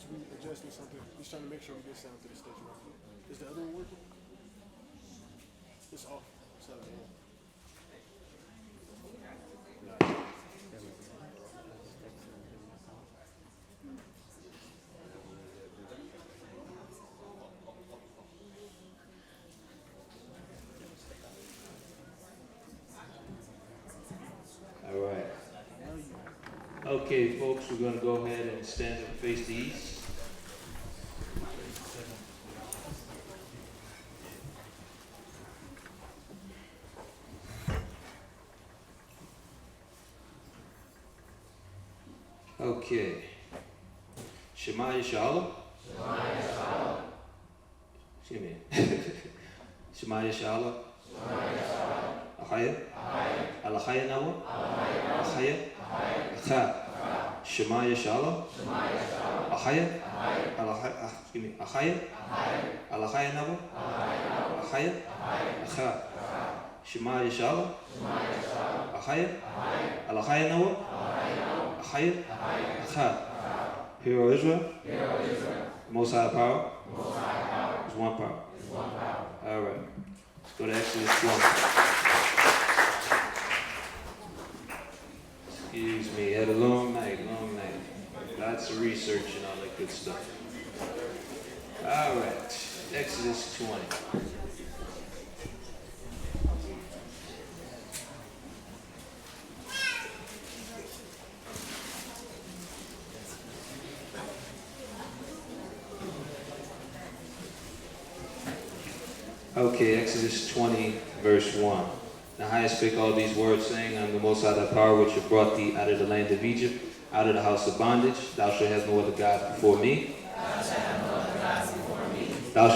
to be adjusting something. Just trying to make sure we get sound to the stage. Is the other one working? It's off. So, yeah. All right. Okay, folks, we're going to go ahead and stand and face the east. Okay. Shema Yishalom. Shema Yishalom. Excuse me. Shema Yishalom. Shema Yishalom. Achaya. Ahaya. Alachaya Nawa. Ahaya. Achaya. Ahaya. Acha. Shema Yishalom. Shema Yishalom. Achaya. Ahaya. Alachaya. Excuse me. Achaya. Ahaya. Alachaya Nawa. Ahaya. Achaya. Ahaya. Acha. Shema Yishalom. Shema Yishalom. Achaya. Ahaya. Alachaya Nawa. Ahaya. Achaya. Ahaya. Acha. Hear, O Israel. Hear, O Israel. Most High power Most High power is one power. is one power. All right. Let's go to Exodus 20. Excuse me. Had a long night. Lots of research and all that good stuff. All right. Exodus 20. Okay, Exodus 20, verse 1. Now I spake all these words, saying, I am the Most High thy power, which have brought thee out of the land of Egypt, out of the house of bondage. Thou shalt have no other gods before me. Thou shalt have no other gods before me. Thou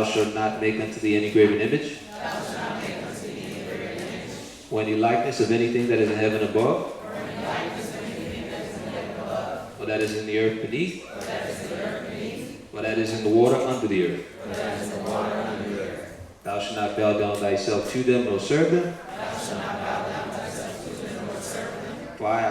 shalt not make unto thee any graven image, Thou shalt not make unto thee any graven image, or any likeness of anything that is in heaven above, or any likeness of anything that is in heaven above, or that is in the earth beneath, or that is in the earth beneath, or that is in the water under the earth. or that is in the water under the earth. Thou shalt not bow down thyself to them, nor serve them. Thou shalt not bow down thyself to them, nor serve them. For I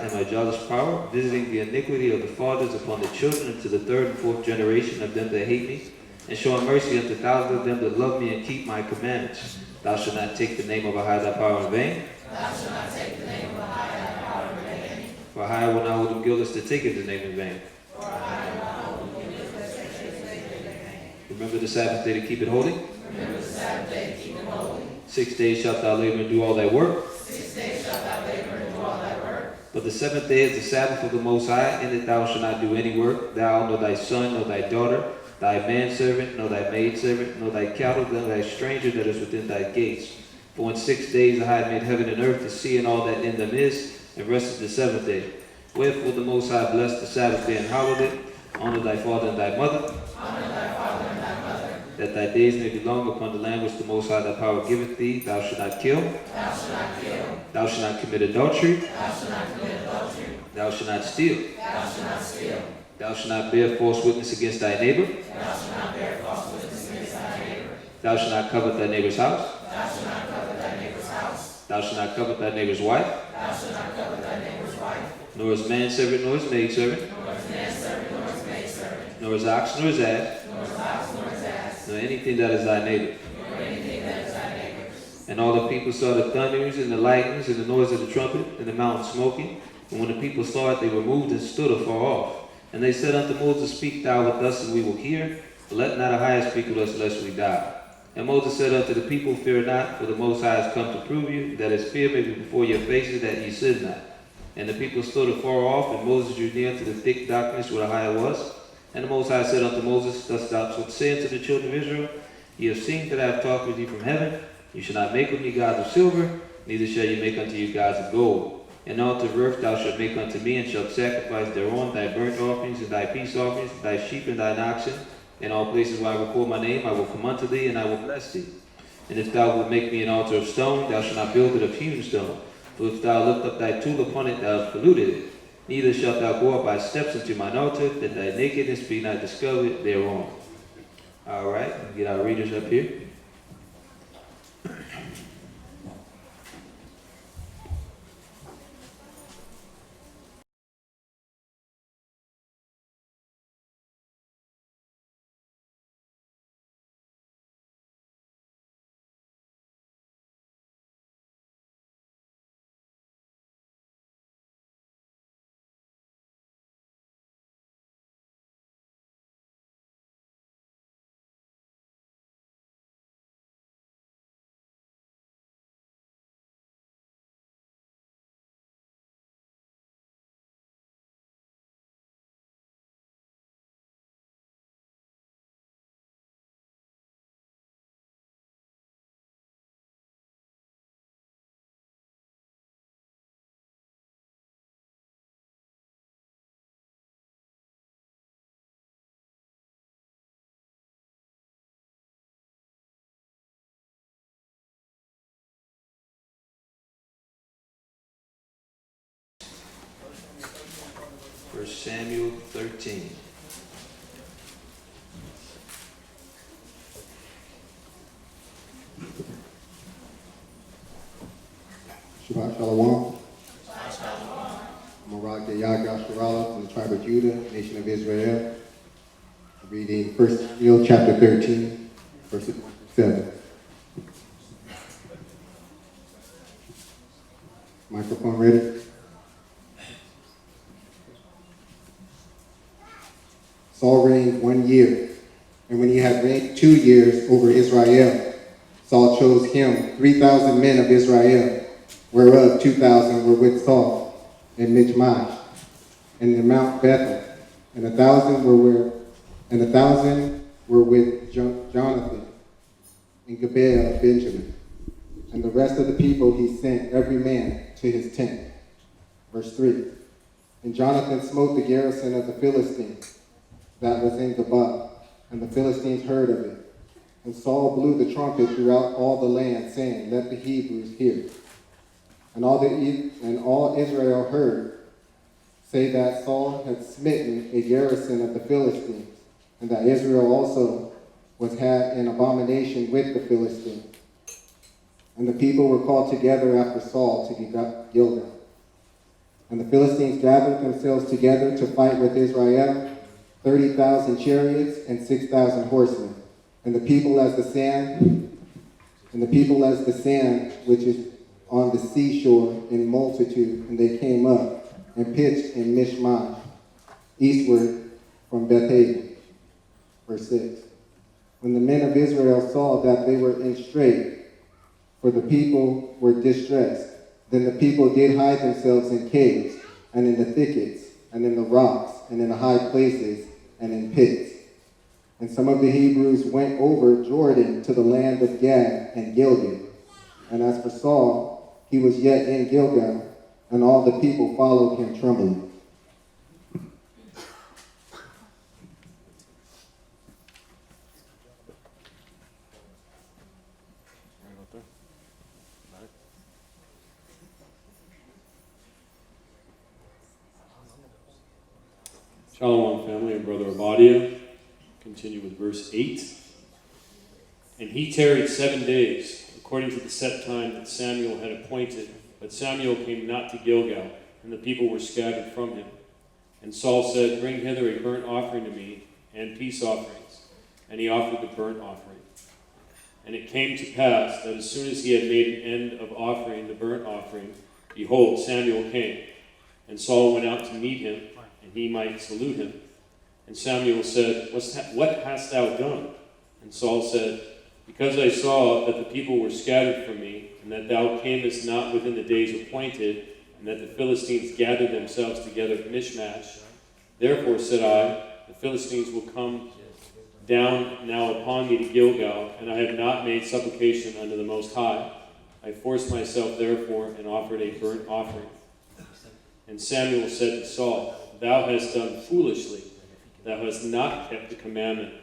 am a jealous power, visiting the iniquity of the fathers upon the children unto the third and fourth generation of them that hate me, and showing mercy unto thousands of them that love me and keep my commandments. Thou shalt not take the name of a high thy power in vain. Thou shalt not take the name of a high thy power in vain. For I will not hold them guiltless to take the name in vain. For I will not hold them guiltless to take his name in vain. Remember the Sabbath day to keep it holy. Remember the Sabbath day to keep it holy. 6 days shalt thou labor and do all thy work. 6 days shalt thou labor and do all thy work. But the seventh day is the Sabbath of the Most High, in it thou shalt not do any work, thou, nor thy son, nor thy daughter, thy manservant, nor thy maidservant, nor thy cattle, nor thy stranger that is within thy gates. For in 6 days I have made heaven and earth, the sea, and all that in them is, and rested the seventh day. Wherefore the Most High blessed the Sabbath day and hallowed it. Honor thy father and thy mother, Honor thy father and thy mother, that thy days may be long upon the land which the Most High thy power giveth thee. Thou shalt not kill. thou shalt not kill, Thou shalt not commit adultery. thou shalt not commit adultery, Thou shalt not steal. thou shalt not steal, Thou shalt not bear false witness against thy neighbor. thou shalt not bear false witness against thy neighbor, Thou shalt not covet thy neighbor's house. thou shalt not covet thy neighbor's house, Thou shalt not covet thy neighbor's wife, thou shalt not covet thy neighbor's wife, nor his manservant, nor his maidservant, nor his manservant, nor his maidservant, nor his ox, nor his ass, nor his ox, nor his ass, nor anything that is thy neighbor. nor anything that is thy neighbor's. And all the people saw the thunderings and the lightnings and the noise of the trumpet and the mountain smoking. And when the people saw it, they were moved and stood afar off. And they said unto Moses, Speak thou with us, and we will hear. But let not a higher speak with us, lest we die. And Moses said unto the people, Fear not, for the Most High has come to prove you, that his fear may be before your faces, that ye sin not. And the people stood afar off, and Moses drew near to the thick darkness where the higher was. And the Most High said unto Moses, Thus thou shalt say unto the children of Israel, Ye have seen that I have talked with you from heaven. You shall not make with me gods of silver, neither shall you make unto you gods of gold. An altar of earth thou shalt make unto me, and shalt sacrifice thereon thy burnt offerings, and thy peace offerings, thy sheep and thine oxen. In all places where I will call my name, I will come unto thee, and I will bless thee. And if thou wilt make me an altar of stone, thou shalt not build it of hewn stone. For if thou lift up thy tool upon it, thou hast polluted it. Neither shalt thou go up by steps into mine altar, that thy nakedness be not discovered thereon. All right, get our readers up here. 1 Samuel 13. Shabbat Shalom. I'm Arak Yaga Sharala from the tribe of Judah, nation of Israel. Reading 1 Samuel chapter 13, verses 1 through 7. Microphone ready? Saul reigned 1 year, and when he had reigned 2 years over Israel, Saul chose him 3,000 men of Israel, whereof 2,000 were with Saul in Michmash, and in Mount Bethel, and 1,000 were with Jonathan in Gibeah of Benjamin. And the rest of the people he sent every man to his tent. Verse 3. And Jonathan smote the garrison of the Philistines that was in Gocc, and the Philistines heard of it. And Saul blew the trumpet throughout all the land, saying, Let the Hebrews hear. And all Israel heard, say that Saul had smitten a garrison of the Philistines, and that Israel also had an abomination with the Philistines. And the people were called together after Saul to Gilgal. And the Philistines gathered themselves together to fight with Israel, 30,000 chariots and 6,000 horsemen. And the people as the sand which is on the seashore in multitude. And they came up and pitched in Michmash, eastward from Beth-Haven. Verse 6. When the men of Israel saw that they were in strait, for the people were distressed, then the people did hide themselves in caves, and in the thickets, and in the rocks, and in the high places, and in pits. And some of the Hebrews went over Jordan to the land of Gad and Gilgal. And as for Saul, he was yet in Gilgal, and all the people followed him trembling. Shalom, family, and brother Abadia. Continue with verse 8. And he tarried 7 days, according to the set time that Samuel had appointed. But Samuel came not to Gilgal, and the people were scattered from him. And Saul said, Bring hither a burnt offering to me, and peace offerings. And he offered the burnt offering. And it came to pass that as soon as he had made an end of offering the burnt offering, behold, Samuel came. And Saul went out to meet him, and he might salute him. And Samuel said, What hast thou done? And Saul said, Because I saw that the people were scattered from me, and that thou camest not within the days appointed, and that the Philistines gathered themselves together at Michmash. Therefore, said I, the Philistines will come down now upon me to Gilgal, and I have not made supplication unto the Most High. I forced myself therefore, and offered a burnt offering. And Samuel said to Saul, Thou hast done foolishly. Thou hast not kept the commandment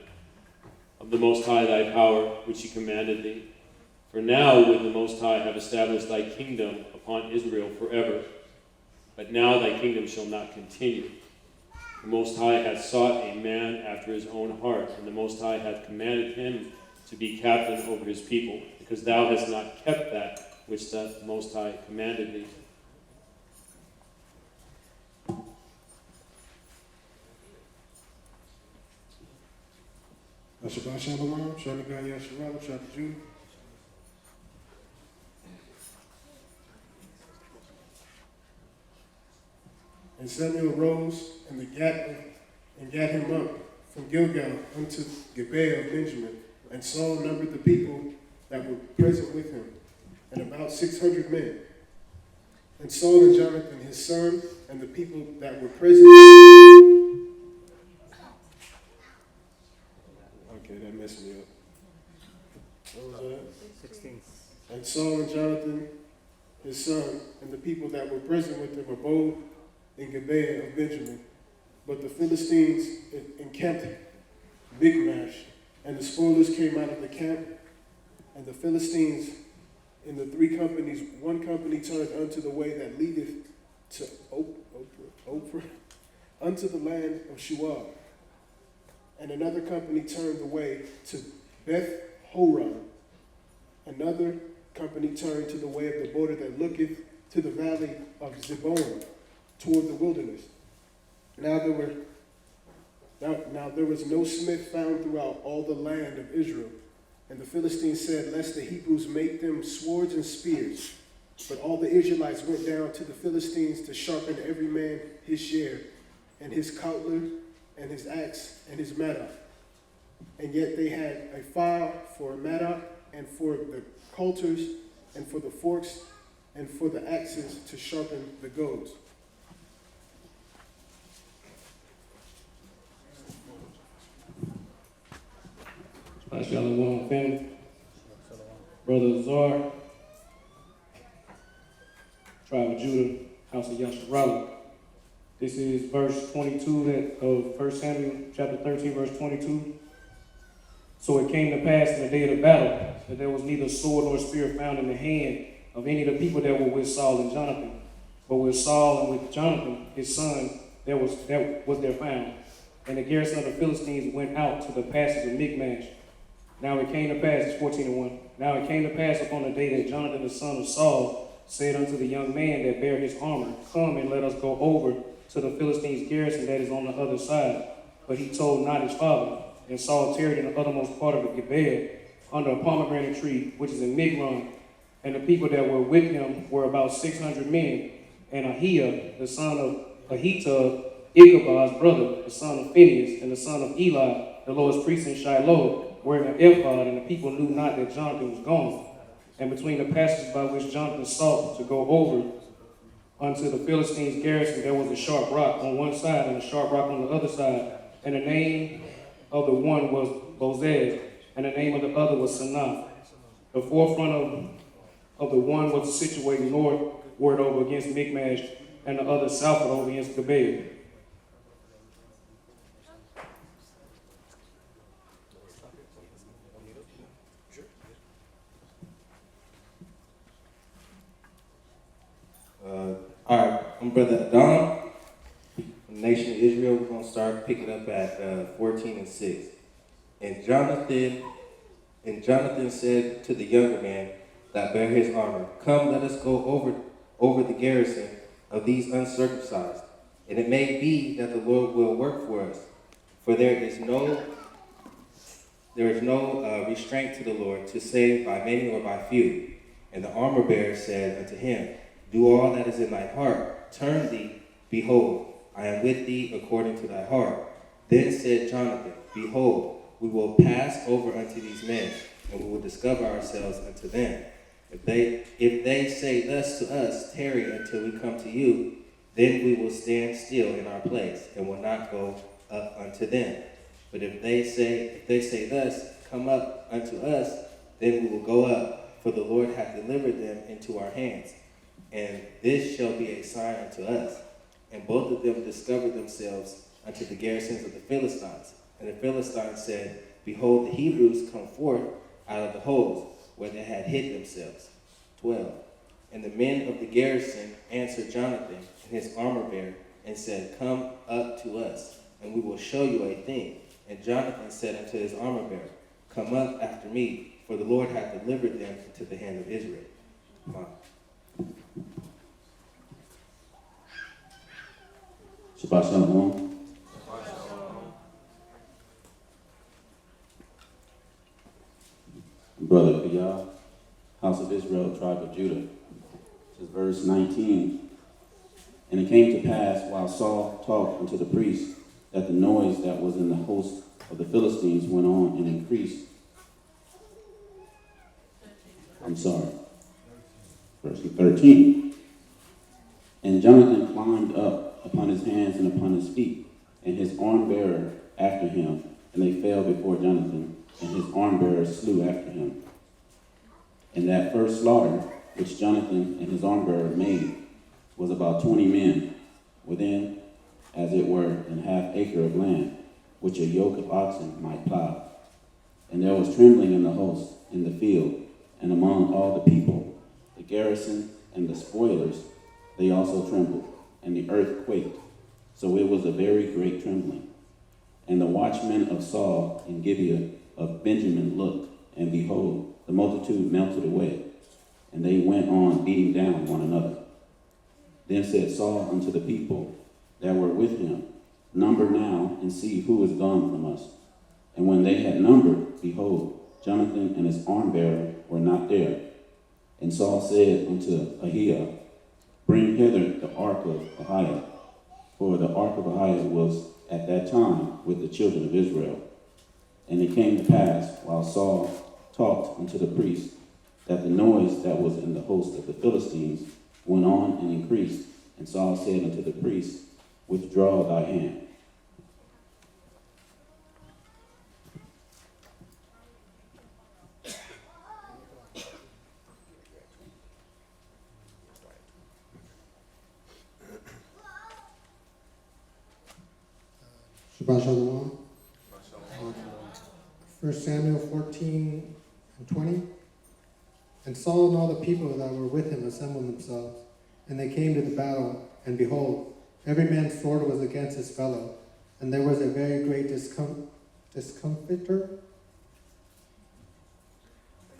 of the Most High thy power, which he commanded thee. For now would the Most High have established thy kingdom upon Israel forever. But now thy kingdom shall not continue. The Most High hath sought a man after his own heart, and the Most High hath commanded him to be captain over his people, because thou hast not kept that which the Most High commanded thee. Shabbat Shalom, Shalom Yasharala, Shabbat Judah. And Samuel rose and gat him up from Gilgal unto Gibeah of Benjamin. And Saul numbered the people that were present with him, and about 600 men. And Saul and Jonathan his son, and the people that were present. Okay, that messed me up. What was that? 16. And Saul and Jonathan his son, and the people that were present with him abode in Gibeah of Benjamin. But the Philistines encamped Michmash, and the spoilers came out of the camp, and the Philistines in the 3 companies, 1 company turned unto the way that leadeth to Ophrah, unto the land of Shual. And another company turned away to Beth Horon. Another company turned to the way of the border that looketh to the valley of Zebulun, toward the wilderness. Now there was no smith found throughout all the land of Israel. And the Philistines said, lest the Hebrews make them swords and spears. But all the Israelites went down to the Philistines to sharpen every man his share, and his cutler, and his axe, and his mattock. And yet they had a file for a mattock, and for the coulters, and for the forks, and for the axes to sharpen the goads. Shalom, family. Brother Zar, tribe of Judah, house of Yasharala. This is verse 22 of 1 Samuel chapter 13, verse 22. So it came to pass in the day of the battle that there was neither sword nor spear found in the hand of any of the people that were with Saul and Jonathan. But with Saul and with Jonathan, his son, there was there found. And the garrison of the Philistines went out to the passes of Michmash. Now it came to pass, it's 14:1. Now it came to pass upon the day that Jonathan the son of Saul said unto the young man that bare his armor, Come and let us go over to the Philistines' garrison that is on the other side. But he told not his father. And Saul tarried in the uttermost part of the Gibeah, under a pomegranate tree, which is in Migron. And the people that were with him were about 600 men. And Ahiah, the son of Ahitub, Ichabod's brother, the son of Phinehas, and the son of Eli, the Lord's priest in Shiloh, wearing an ephod, and the people knew not that Jonathan was gone. And between the passages by which Jonathan sought to go over unto the Philistines' garrison, there was a sharp rock on one side and a sharp rock on the other side. And the name of the one was Bozez, and the name of the other was Sanah. The forefront of the one was situated northward over against Michmash, and the other southward over against Gibeah. All right, I'm Brother Adam from the nation of Israel. We're going to start picking up at 14 and 6. And Jonathan said to the younger man that bare his armor, Come, let us go over the garrison of these uncircumcised. And it may be that the Lord will work for us. For there is no restraint to the Lord to save by many or by few. And the armor bearer said unto him, Do all that is in thy heart. Turn thee, behold, I am with thee according to thy heart. Then said Jonathan, Behold, we will pass over unto these men, and we will discover ourselves unto them. If they say thus to us, Tarry until we come to you, then we will stand still in our place, and will not go up unto them. But if they say thus, Come up unto us, then we will go up, for the Lord hath delivered them into our hands. And this shall be a sign unto us. And both of them discovered themselves unto the garrisons of the Philistines. And the Philistines said, Behold, the Hebrews come forth out of the holes where they had hid themselves. 12. And the men of the garrison answered Jonathan and his armor bearer, and said, Come up to us, and we will show you a thing. And Jonathan said unto his armor bearer, Come up after me, for the Lord hath delivered them into the hand of Israel. Come on. Shabbat Shalom. Brother Piyah, house of Israel, tribe of Judah. This is verse 19. And it came to pass, while Saul talked unto the priest, that the noise that was in the host of the Philistines went on and increased. Verse 13. And Jonathan climbed up upon his hands and upon his feet, and his arm bearer after him, and they fell before Jonathan, and his arm bearer slew after him. And that first slaughter which Jonathan and his arm bearer made was about 20 men, within, as it were, an half acre of land, which a yoke of oxen might plow. And there was trembling in the host, in the field, and among all the people, the garrison and the spoilers, they also trembled, and the earth quaked. So it was a very great trembling. And the watchmen of Saul in Gibeah of Benjamin looked, and behold, the multitude melted away, and they went on beating down one another. Then said Saul unto the people that were with him, Number now, and see who is gone from us. And when they had numbered, behold, Jonathan and his armbearer were not there. And Saul said unto Ahiah, Bring hither the ark of Ahiah. For the ark of Ahiah was at that time with the children of Israel. And it came to pass, while Saul talked unto the priest, that the noise that was in the host of the Philistines went on and increased. And Saul said unto the priest, Withdraw thy hand. Shabbat Shalom. 1 Samuel 14 and 20. And Saul and all the people that were with him assembled themselves, and they came to the battle, and behold, every man's sword was against his fellow, and there was a very great discomfiture.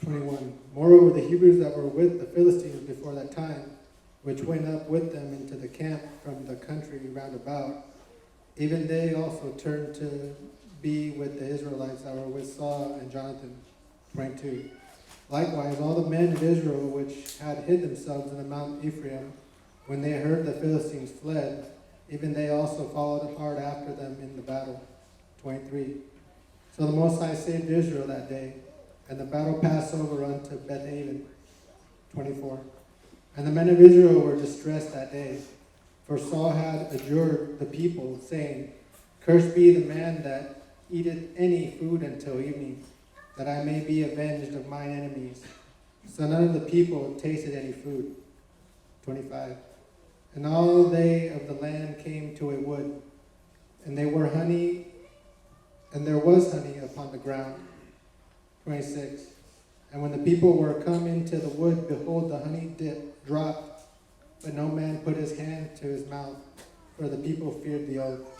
21. Moreover, the Hebrews that were with the Philistines before that time, which went up with them into the camp from the country round about, even they also turned to be with the Israelites that were with Saul and Jonathan. 22. Likewise, all the men of Israel which had hid themselves in the Mount Ephraim, when they heard the Philistines fled, even they also followed hard after them in the battle. 23. So the Most High saved Israel that day, and the battle passed over unto Bethaven. 24. And the men of Israel were distressed that day, for Saul had adjured the people, saying, Cursed be the man that eateth any food until evening, that I may be avenged of mine enemies. So none of the people tasted any food. 25. And all they of the land came to a wood, and there was honey upon the ground. 26. And when the people were come into the wood, behold, the honey dropped, but no man put his hand to his mouth, for the people feared the oath.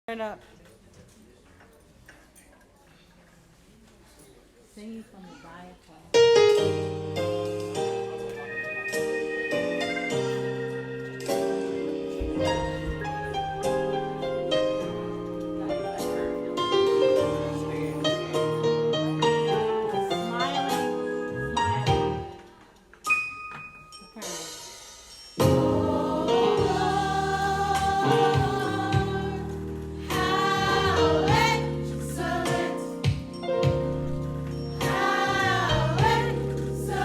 Turn up. Singing from the diaphragm. Smiling, smiling. Okay. How excellent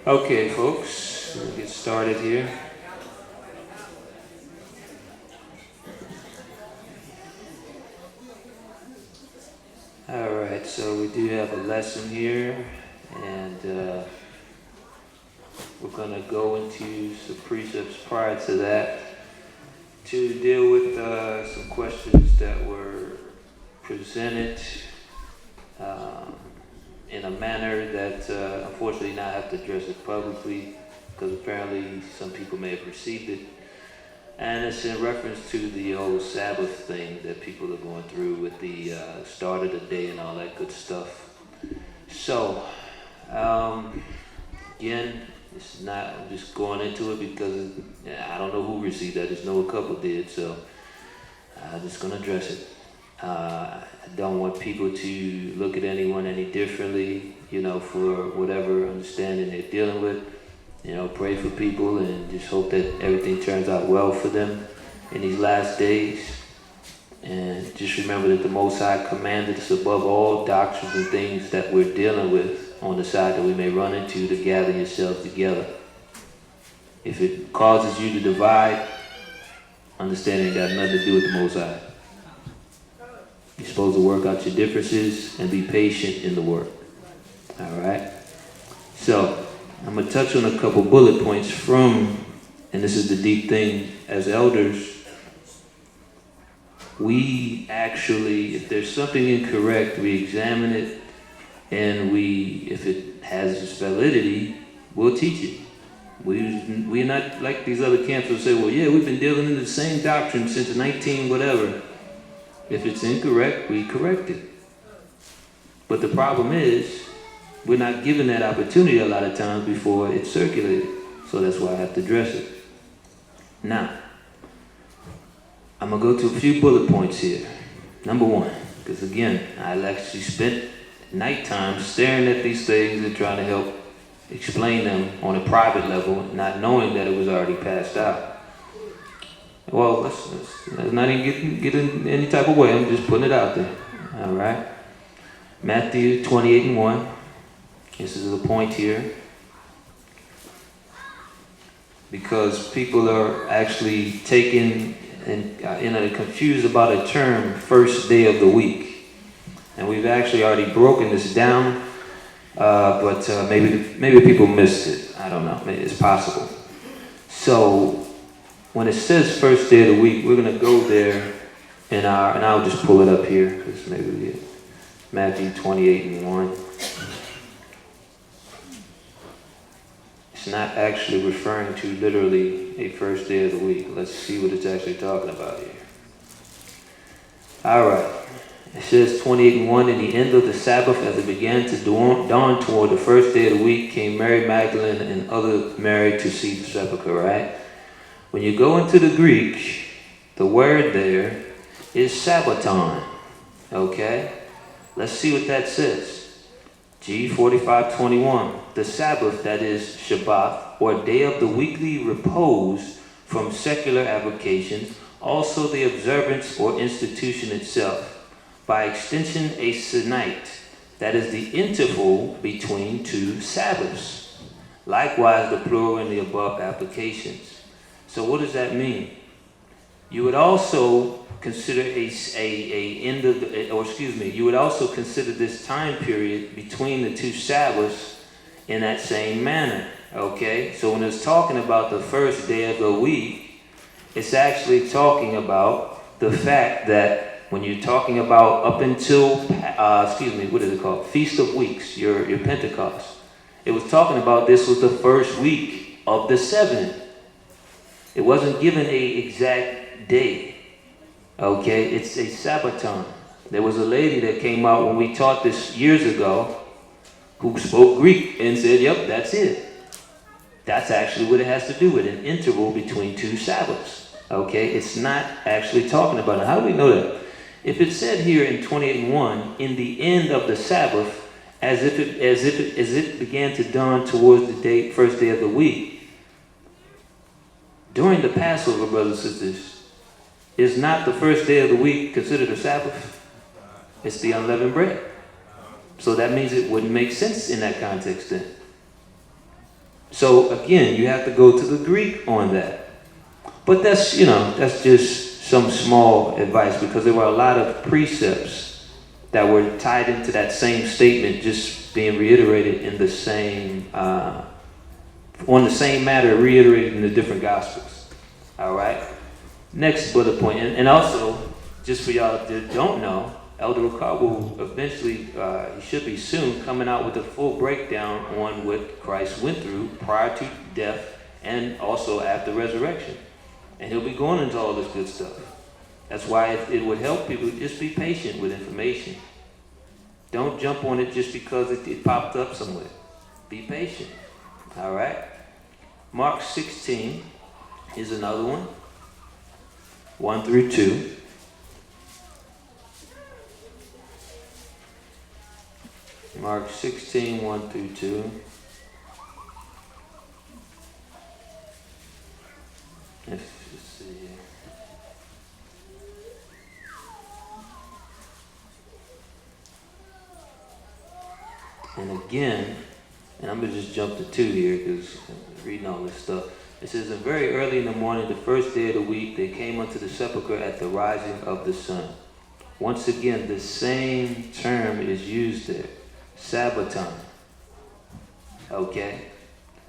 Okay, folks, we'll get started here. All right, so we do have a lesson here, and we're going to go into some precepts prior to that to deal with some questions that were presented in a manner that unfortunately now I have to address it publicly because apparently some people may have received it. And it's in reference to the old Sabbath thing that people are going through with the start of the day and all that good stuff. So, again, it's not, I'm just going into it because I don't know who received that. I just know a couple did, so I'm just going to address it. I don't want people to look at anyone any differently, you know, for whatever understanding they're dealing with. You know, pray for people and just hope that everything turns out well for them in these last days. And just remember that the Most High commanded us above all doctrines and things that we're dealing with on the side that we may run into to gather yourselves together. If it causes you to divide, understand it ain't got nothing to do with the Most High. You're supposed to work out your differences and be patient in the work. All right? So, I'm going to touch on a couple bullet points from, and this is the deep thing, as elders, we actually, if there's something incorrect, we examine it, and if it has its validity, we'll teach it. We're not like these other camps will say, well, yeah, we've been dealing in the same doctrine since 19 whatever. If it's incorrect, we correct it. But the problem is, we're not given that opportunity a lot of times before it's circulated. So that's why I have to address it. Now, I'm going to go to a few bullet points here. Number one, because again, I actually spent nighttime staring at these things and trying to help explain them on a private level, not knowing that it was already passed out. Well, let's not even get in any type of way. I'm just putting it out there. All right. Matthew 28:1. This is the point here. Because people are actually taking and confused about a term, first day of the week. And we've actually already broken this down, but maybe people missed it. I don't know. It's possible. So when it says first day of the week, we're going to go there and I'll just pull it up here because maybe we get Matthew 28:1. It's not actually referring to literally a first day of the week. Let's see what it's actually talking about here. All right. It says 28:1, in the end of the Sabbath, as it began to dawn toward the first day of the week, came Mary Magdalene and other Mary to see the sepulchre, right? When you go into the Greek, the word there is Sabbaton, okay? Let's see what that says. G45:21, the Sabbath, that is Shabbat, or day of the weekly repose from secular avocations, also the observance or institution itself. By extension, a Senite, that is the interval between two Sabbaths. Likewise, the plural in the above applications. So what does that mean? You would also consider you would also consider this time period between the two Sabbaths in that same manner. Okay, so when it's talking about the first day of the week, it's actually talking about the fact that when you're talking about up until what is it called? Feast of Weeks, your Pentecost. It was talking about this was the first week of the 7. It wasn't given a exact day. Okay, it's a Sabbaton. There was a lady that came out when we taught this years ago who spoke Greek and said, yep, that's it. That's actually what it has to do with, an interval between two Sabbaths. Okay, it's not actually talking about it. How do we know that? If it said here in 28:1, in the end of the Sabbath, as it began to dawn towards the first day of the week, during the Passover, brothers and sisters, is not the first day of the week considered a Sabbath? It's the unleavened bread. So that means it wouldn't make sense in that context then. So again, you have to go to the Greek on that. But that's just some small advice, because there were a lot of precepts that were tied into that same statement, just being reiterated in the same, on the same matter, reiterated in the different gospels. All right. Next bullet point, and also, just for y'all that don't know, Elder Gocc will eventually, he should be soon, coming out with a full breakdown on what Christ went through prior to death and also after resurrection. And he'll be going into all this good stuff. That's why it would help people, just be patient with information. Don't jump on it just because it popped up somewhere. Be patient. All right? Mark 16 is another one. 1 through 2. Mark 16, 1 through 2. Let's see here. And again, and I'm going to just jump to 2 here because I'm reading all this stuff. It says, and very early in the morning, the first day of the week, they came unto the sepulchre at the rising of the sun. Once again, the same term is used there. Sabbath time. Okay?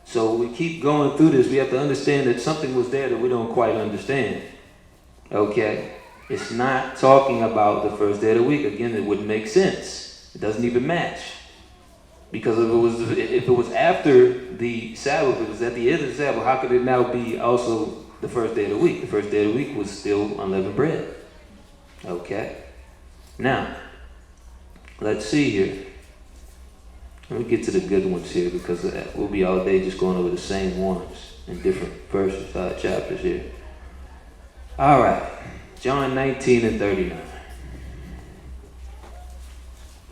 So we keep going through this. We have to understand that something was there that we don't quite understand. Okay? It's not talking about the first day of the week. Again, it wouldn't make sense. It doesn't even match. Because if it was after the Sabbath, it was at the end of the Sabbath, how could it now be also the first day of the week? The first day of the week was still unleavened bread. Okay? Now, let's see here. Let me get to the good ones here, because we'll be all day just going over the same ones in different verses, chapters here. All right. John 19 and 39.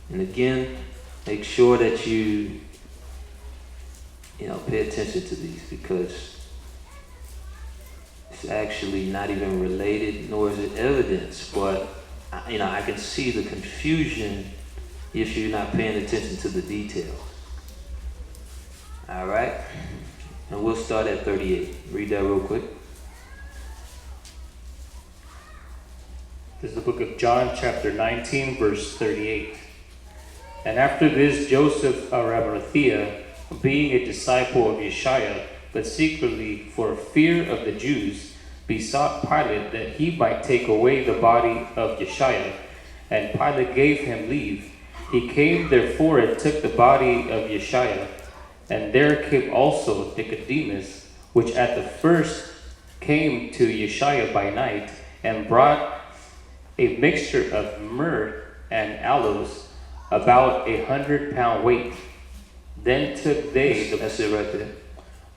And again, make sure that you pay attention to these, because it's actually not even related, nor is it evidence. But I can see the confusion if you're not paying attention to the details. All right, and we'll start at 38. Read that real quick. This is the book of John, chapter 19, verse 38. And after this, Joseph of Arimathea, being a disciple of Yeshua, but secretly for fear of the Jews, besought Pilate that he might take away the body of Yeshua. And Pilate gave him leave. He came therefore and took the body of Yeshua. And there came also Nicodemus, which at the first came to Yeshua by night, and brought a mixture of myrrh and aloes, about 100-pound weight. Then took they That's it right there.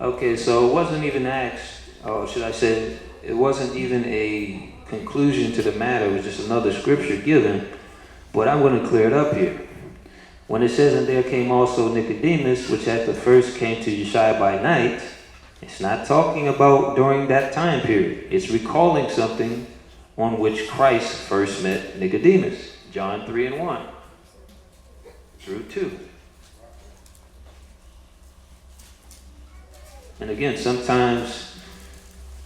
Okay, so it wasn't even asked, or should I say, it wasn't even a conclusion to the matter. It was just another scripture given. But I'm going to clear it up here. When it says, and there came also Nicodemus, which at the first came to Yeshua by night, it's not talking about during that time period. It's recalling something on which Christ first met Nicodemus. John 3 and 1 through 2. And again, sometimes,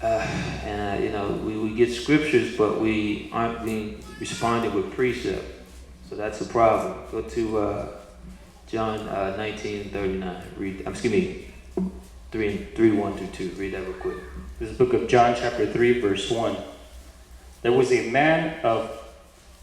we get scriptures, but we aren't being responded with precept. So that's a problem. Go to John 19:39. Read. 3 1 through 2. Read that real quick. This is the book of John, chapter 3, verse 1. There was a man of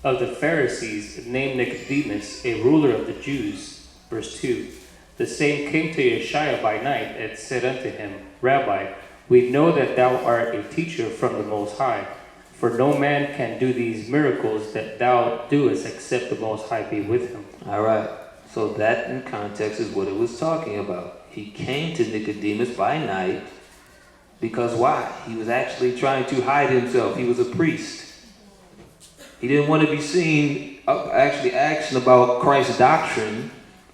the Pharisees named Nicodemus, a ruler of the Jews. Verse 2. The same came to Yeshua by night and said unto him, Rabbi, we know that thou art a teacher from the Most High, for no man can do these miracles that thou doest except the Most High be with him. All right. So that in context is what it was talking about. He came to Nicodemus by night because why? He was actually trying to hide himself. He was a priest. He didn't want to be seen actually asking about Christ's doctrine.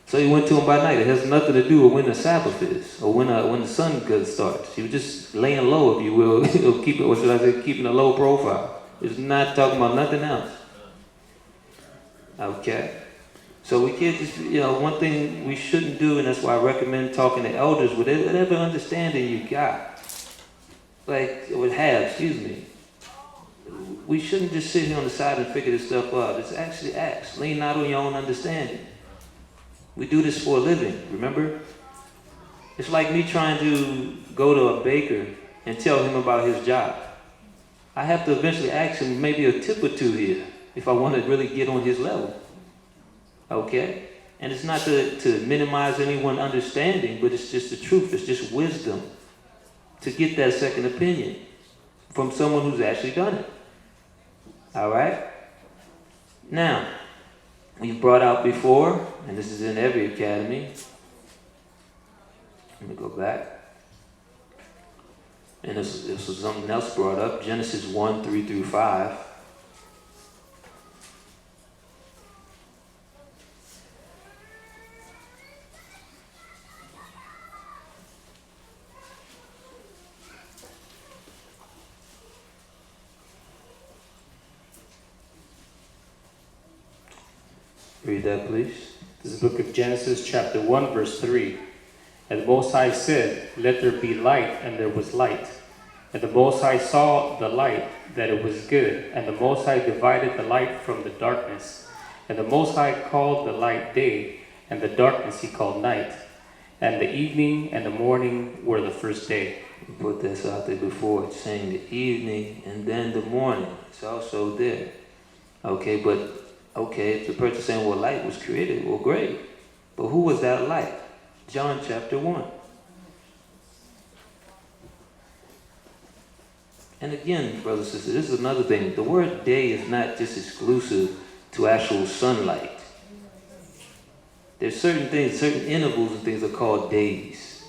So he went to him by night. It has nothing to do with when the Sabbath is or when the sun starts. He was just laying low, if you will. Keeping a low profile. It's not talking about nothing else. Okay. So we can't just, one thing we shouldn't do, and that's why I recommend talking to elders with whatever understanding you got. Excuse me. We shouldn't just sit here on the side and figure this stuff out. It's actually ask. Lean not on your own understanding. We do this for a living, remember? It's like me trying to go to a baker and tell him about his job. I have to eventually ask him maybe a tip or two here if I want to really get on his level. Okay? And it's not to minimize anyone's understanding, but it's just the truth. It's just wisdom to get that second opinion from someone who's actually done it. All right? Now, we've brought out before, and this is in every academy. Let me go back. And this was something else brought up. Genesis 1, 3 through 5. Read that, please. This is the book of Genesis, chapter 1, verse 3. And the Most High said, "Let there be light," and there was light. And the Most High saw the light, that it was good. And the Most High divided the light from the darkness. And the Most High called the light day, and the darkness he called night. And the evening and the morning were the first day. We put this out there before. It's saying the evening and then the morning. It's also there. Okay, if the person saying, well, light was created, well, great. But who was that light? John chapter 1. And again, brothers and sisters, this is another thing. The word day is not just exclusive to actual sunlight. There's certain things, certain intervals and things are called days.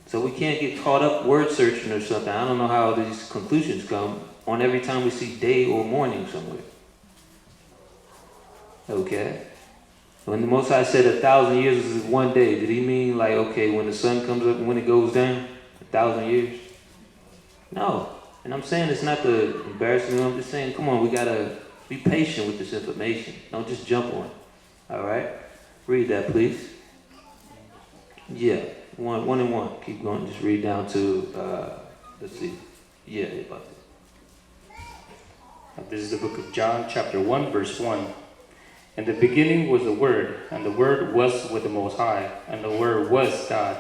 So we can't get caught up word searching or something. I don't know how these conclusions come on every time we see day or morning somewhere. Okay? When the Most High said 1,000 years is one day, did he mean like, okay, when the sun comes up and when it goes down, 1,000 years? No. And I'm saying it's not to embarrass me. I'm just saying, come on, we got to be patient with this information. Don't just jump on it. All right? Read that, please. Yeah, one and one. Keep going. Just read down to, let's see. Yeah, about that. This is the book of John, chapter 1, verse 1. In the beginning was the Word, and the Word was with the Most High, and the Word was God.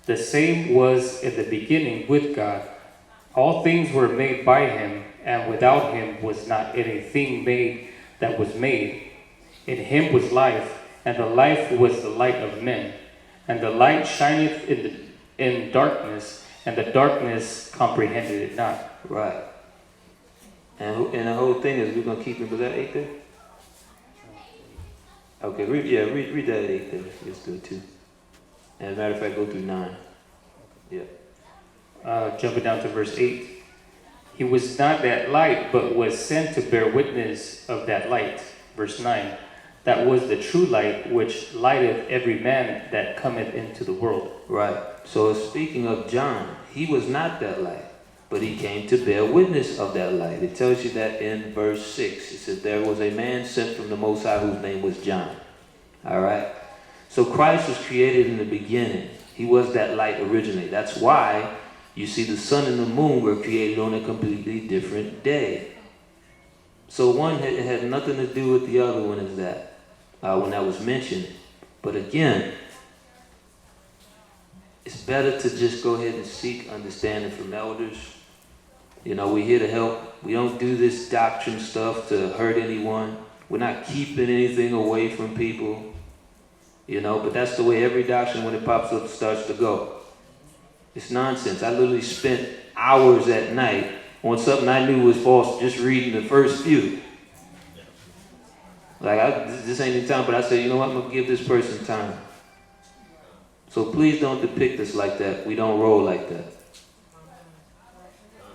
The same was in the beginning with God. All things were made by him, and without him was not anything made that was made. In him was life, and the life was the light of men. And the light shineth in darkness, and the darkness comprehended it not. Right. And the whole thing is, we're going to keep it, was that 8 there? Okay, read that 8 there. It's good too. And as a matter of fact, go through 9. Yeah. Jumping down to verse 8. He was not that light, but was sent to bear witness of that light. Verse 9. That was the true light, which lighteth every man that cometh into the world. Right. So speaking of John, he was not that light, but he came to bear witness of that light. It tells you that in verse 6. It says, there was a man sent from the Most High whose name was John. All right. So Christ was created in the beginning. He was that light originally. That's why you see the sun and the moon were created on a completely different day. So one had nothing to do with the other one is that, when that was mentioned. But again, it's better to just go ahead and seek understanding from elders. We're here to help. We don't do this doctrine stuff to hurt anyone. We're not keeping anything away from people. But that's the way every doctrine, when it pops up, starts to go. It's nonsense. I literally spent hours at night on something I knew was false, just reading the first few. This ain't the time, but I said, you know what, I'm going to give this person time. So please don't depict us like that. We don't roll like that.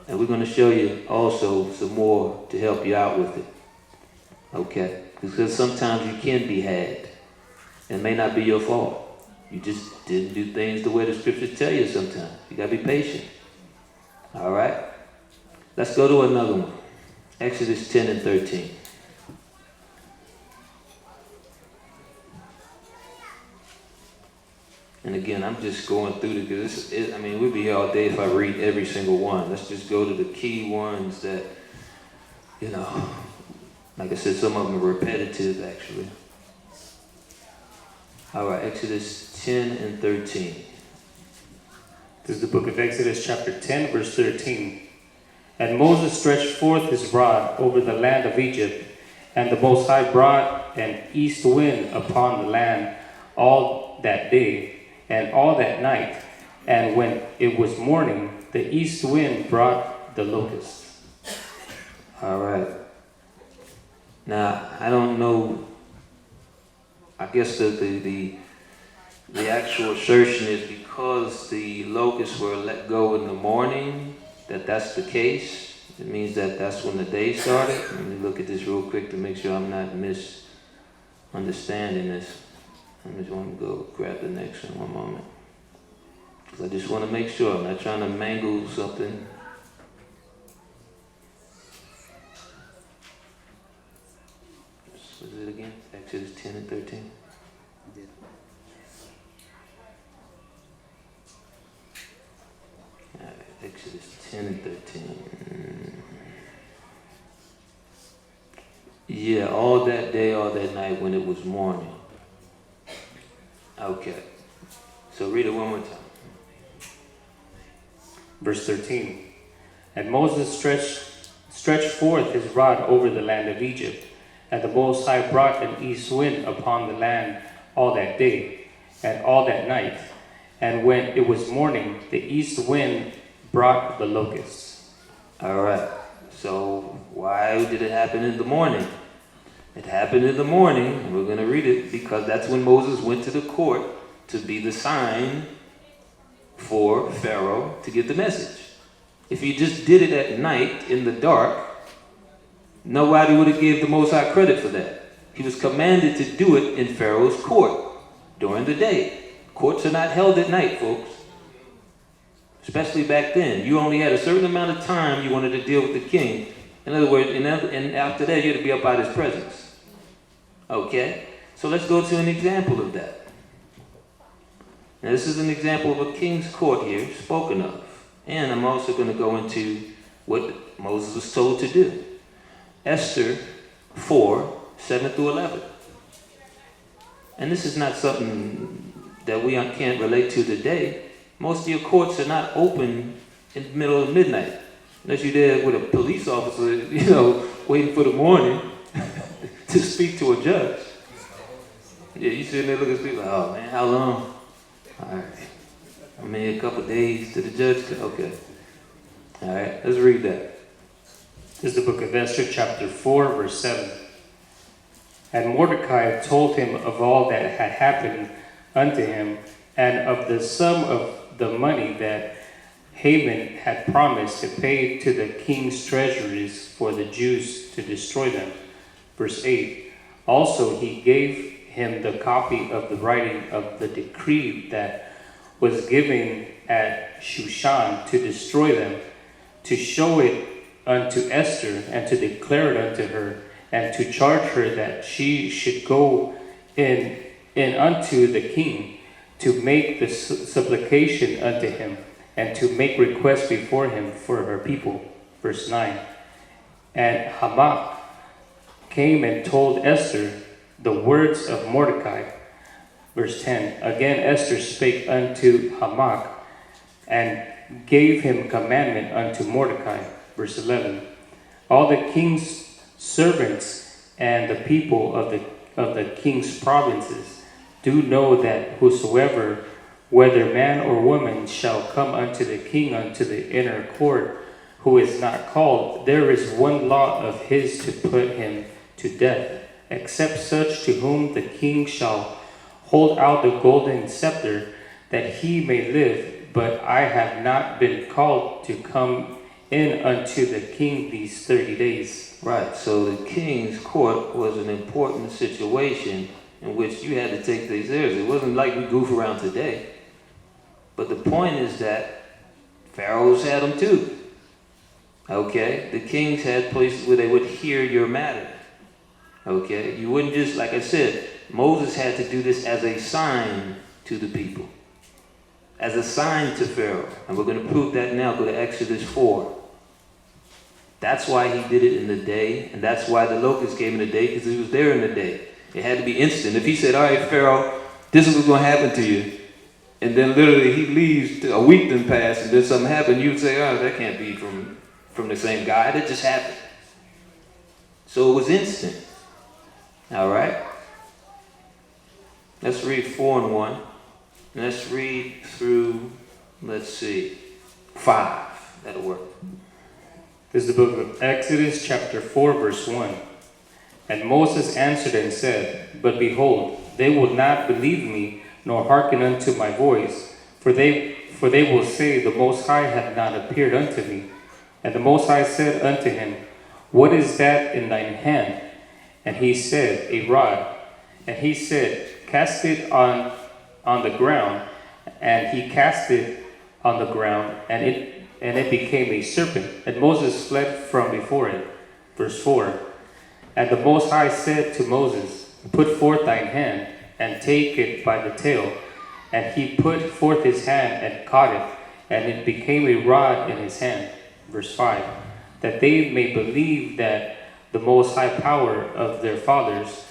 And we're going to show you also some more to help you out with it. Okay? Because sometimes you can be had. And it may not be your fault. You just didn't do things the way the scriptures tell you sometimes. You got to be patient. All right? Let's go to another one. Exodus 10 and 13. And again, I'm just going through it because we'd be here all day if I read every single one. Let's just go to the key ones that, like I said, some of them are repetitive actually. All right, Exodus 10 and 13. This is the book of Exodus, chapter 10, verse 13. And Moses stretched forth his rod over the land of Egypt, and the Most High brought an east wind upon the land all that day and all that night. And when it was morning, the east wind brought the locusts. All right. Now, I don't know. I guess the actual assertion is because the locusts were let go in the morning, that's the case. It means that that's when the day started. Let me look at this real quick to make sure I'm not misunderstanding this. I just want to go grab the next one moment. Because I just want to make sure I'm not trying to mangle something. What is it again? Exodus 10 and 13? All right, Exodus 10 and 13. Yeah, all that day, all that night when it was morning. Okay. So read it one more time. Verse 13. And Moses stretched forth his rod over the land of Egypt, and the Most High brought an east wind upon the land all that day and all that night. And when it was morning, the east wind brought the locusts. All right. So why did it happen in the morning? It happened in the morning, and we're going to read it because that's when Moses went to the court to be the sign for Pharaoh to get the message. If he just did it at night in the dark, nobody would have gave the Most High credit for that. He was commanded to do it in Pharaoh's court during the day. Courts are not held at night, folks. Especially back then. You only had a certain amount of time you wanted to deal with the king. In other words, and after that, you had to be up out of his presence. Okay? So let's go to an example of that. Now, this is an example of a king's court here, spoken of. And I'm also going to go into what Moses was told to do. Esther 4, 7 through 11. And this is not something that we can't relate to today. Most of your courts are not open in the middle of midnight. Unless you're there with a police officer, waiting for the morning to speak to a judge. Yeah, you sitting there looking at people, oh man, how long? All right. A couple days to the judge. Okay. All right, let's read that. This is the book of Esther, chapter 4, verse 7. And Mordecai told him of all that had happened unto him, and of the sum of the money that Haman had promised to pay to the king's treasuries for the Jews to destroy them. Verse 8. Also he gave him the copy of the writing of the decree that was given at Shushan to destroy them, to show it unto Esther, and to declare it unto her, and to charge her that she should go in unto the king, to make the supplication unto him, and to make request before him for her people. Verse 9. And Haman came and told Esther the words of Mordecai. Verse 10. Again Esther spake unto Haman, and gave him commandment unto Mordecai. Verse 11. All the king's servants and the people of the king's provinces do know that whosoever, whether man or woman, shall come unto the king unto the inner court, who is not called, there is one law of his to put him to death, except such to whom the king shall hold out the golden scepter, that he may live. But I have not been called to come in unto the king these 30 days. Right, so the king's court was an important situation in which you had to take things seriously. It wasn't like we goof around today. But the point is that pharaohs had them too. Okay? The kings had places where they would hear your matter. Okay? You wouldn't just, like I said, Moses had to do this as a sign to the people. as a sign to Pharaoh. And we're going to prove that now. Go to Exodus 4. That's why he did it in the day, and that's why the locust came in the day, because he was there in the day. It had to be instant. If he said, all right, Pharaoh, this is what's going to happen to you, and then literally he leaves, a week then passed, and then something happened, you'd say, oh, that can't be from the same God. It just happened. So it was instant. All right? Let's read 4 and 1. And let's read through, 5. That'll work. This is the book of Exodus, chapter 4, verse 1. And Moses answered and said, But behold, they will not believe me, nor hearken unto my voice, for they will say, The Most High hath not appeared unto me. And the Most High said unto him, What is that in thine hand? And he said, A rod. And he said, Cast it on the ground. And he cast it on the ground, and it became a serpent. And Moses fled from before it. Verse 4. And the Most High said to Moses, Put forth thine hand, and take it by the tail. And he put forth his hand, and caught it, and it became a rod in his hand. Verse 5. That they may believe that the Most High power of their fathers,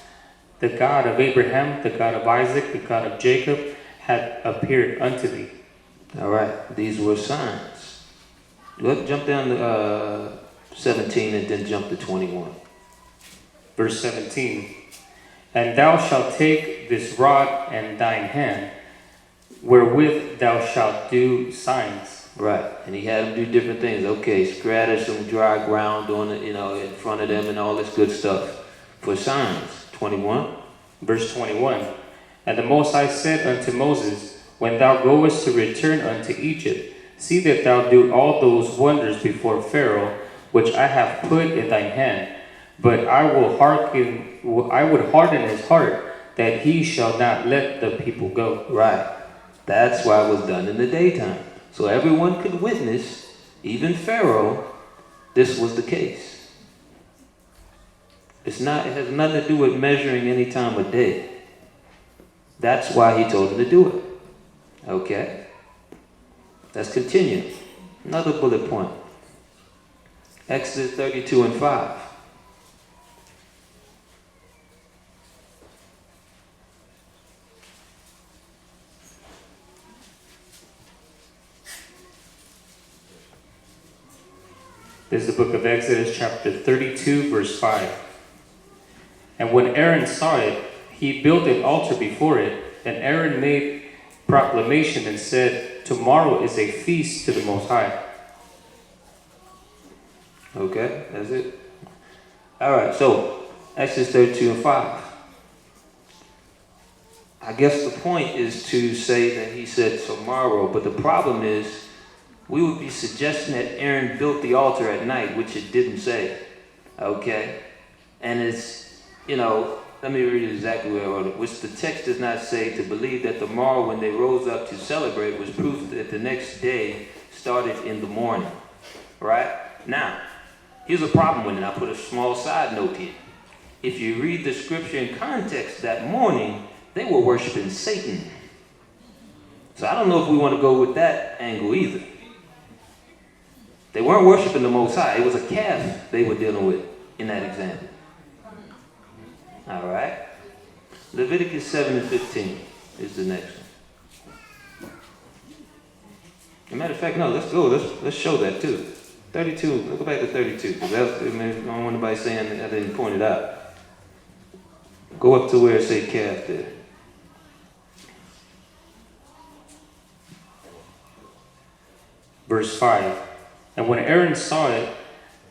the God of Abraham, the God of Isaac, the God of Jacob, had appeared unto thee. All right. These were signs. Let's jump down to 17 and then jump to 21. Verse 17. And thou shalt take this rod in thine hand, wherewith thou shalt do signs. Right. And he had them do different things. Okay, scatter some dry ground on it, in front of them and all this good stuff for signs. 21. Verse 21. And the Most High said unto Moses, When thou goest to return unto Egypt, see that thou do all those wonders before Pharaoh, which I have put in thine hand. But I would harden his heart, that he shall not let the people go. Right. That's why it was done in the daytime. So everyone could witness, even Pharaoh, this was the case. It has nothing to do with measuring any time of day. That's why he told him to do it. Okay? Let's continue. Another bullet point. Exodus 32 and 5. This is the book of Exodus, chapter 32, verse 5. And when Aaron saw it, he built an altar before it, and Aaron made proclamation and said, Tomorrow is a feast to the Most High. Okay, that's it. All right, so Exodus 32 and 5. I guess the point is to say that he said tomorrow, but the problem is we would be suggesting that Aaron built the altar at night, which it didn't say. Okay? And it's, let me read exactly where I wrote it. Which the text does not say, to believe that the morrow when they rose up to celebrate was proof that the next day started in the morning. Right? Now, here's a problem with it. I put a small side note here. If you read the scripture in context, that morning, they were worshiping Satan. So I don't know if we want to go with that angle either. They weren't worshiping the Most High. It was a calf they were dealing with in that example. All right. Leviticus 7 and 15 is the next one. As a matter of fact, no, let's go. Let's show that too. 32. Let's go back to 32 because I don't want anybody saying I didn't point it out. Go up to where it says calf there. Verse 5. And when Aaron saw it,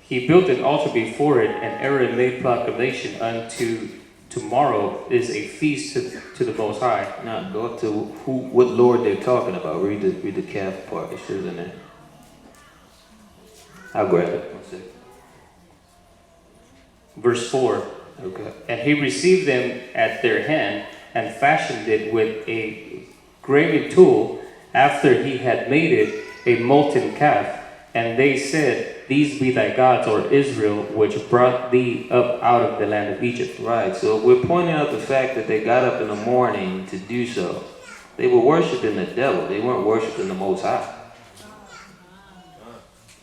he built an altar before it, and Aaron made proclamation unto tomorrow is a feast to the Most High. Now go up to what Lord they're talking about. Read the calf part. It shows in there. I'll grab it. 1 second. Verse 4. Okay. And he received them at their hand, and fashioned it with a graving tool, after he had made it a molten calf. And they said, These be thy gods, or Israel, which brought thee up out of the land of Egypt. Right, so we're pointing out the fact that they got up in the morning to do so. They were worshiping the devil. They weren't worshiping the Most High.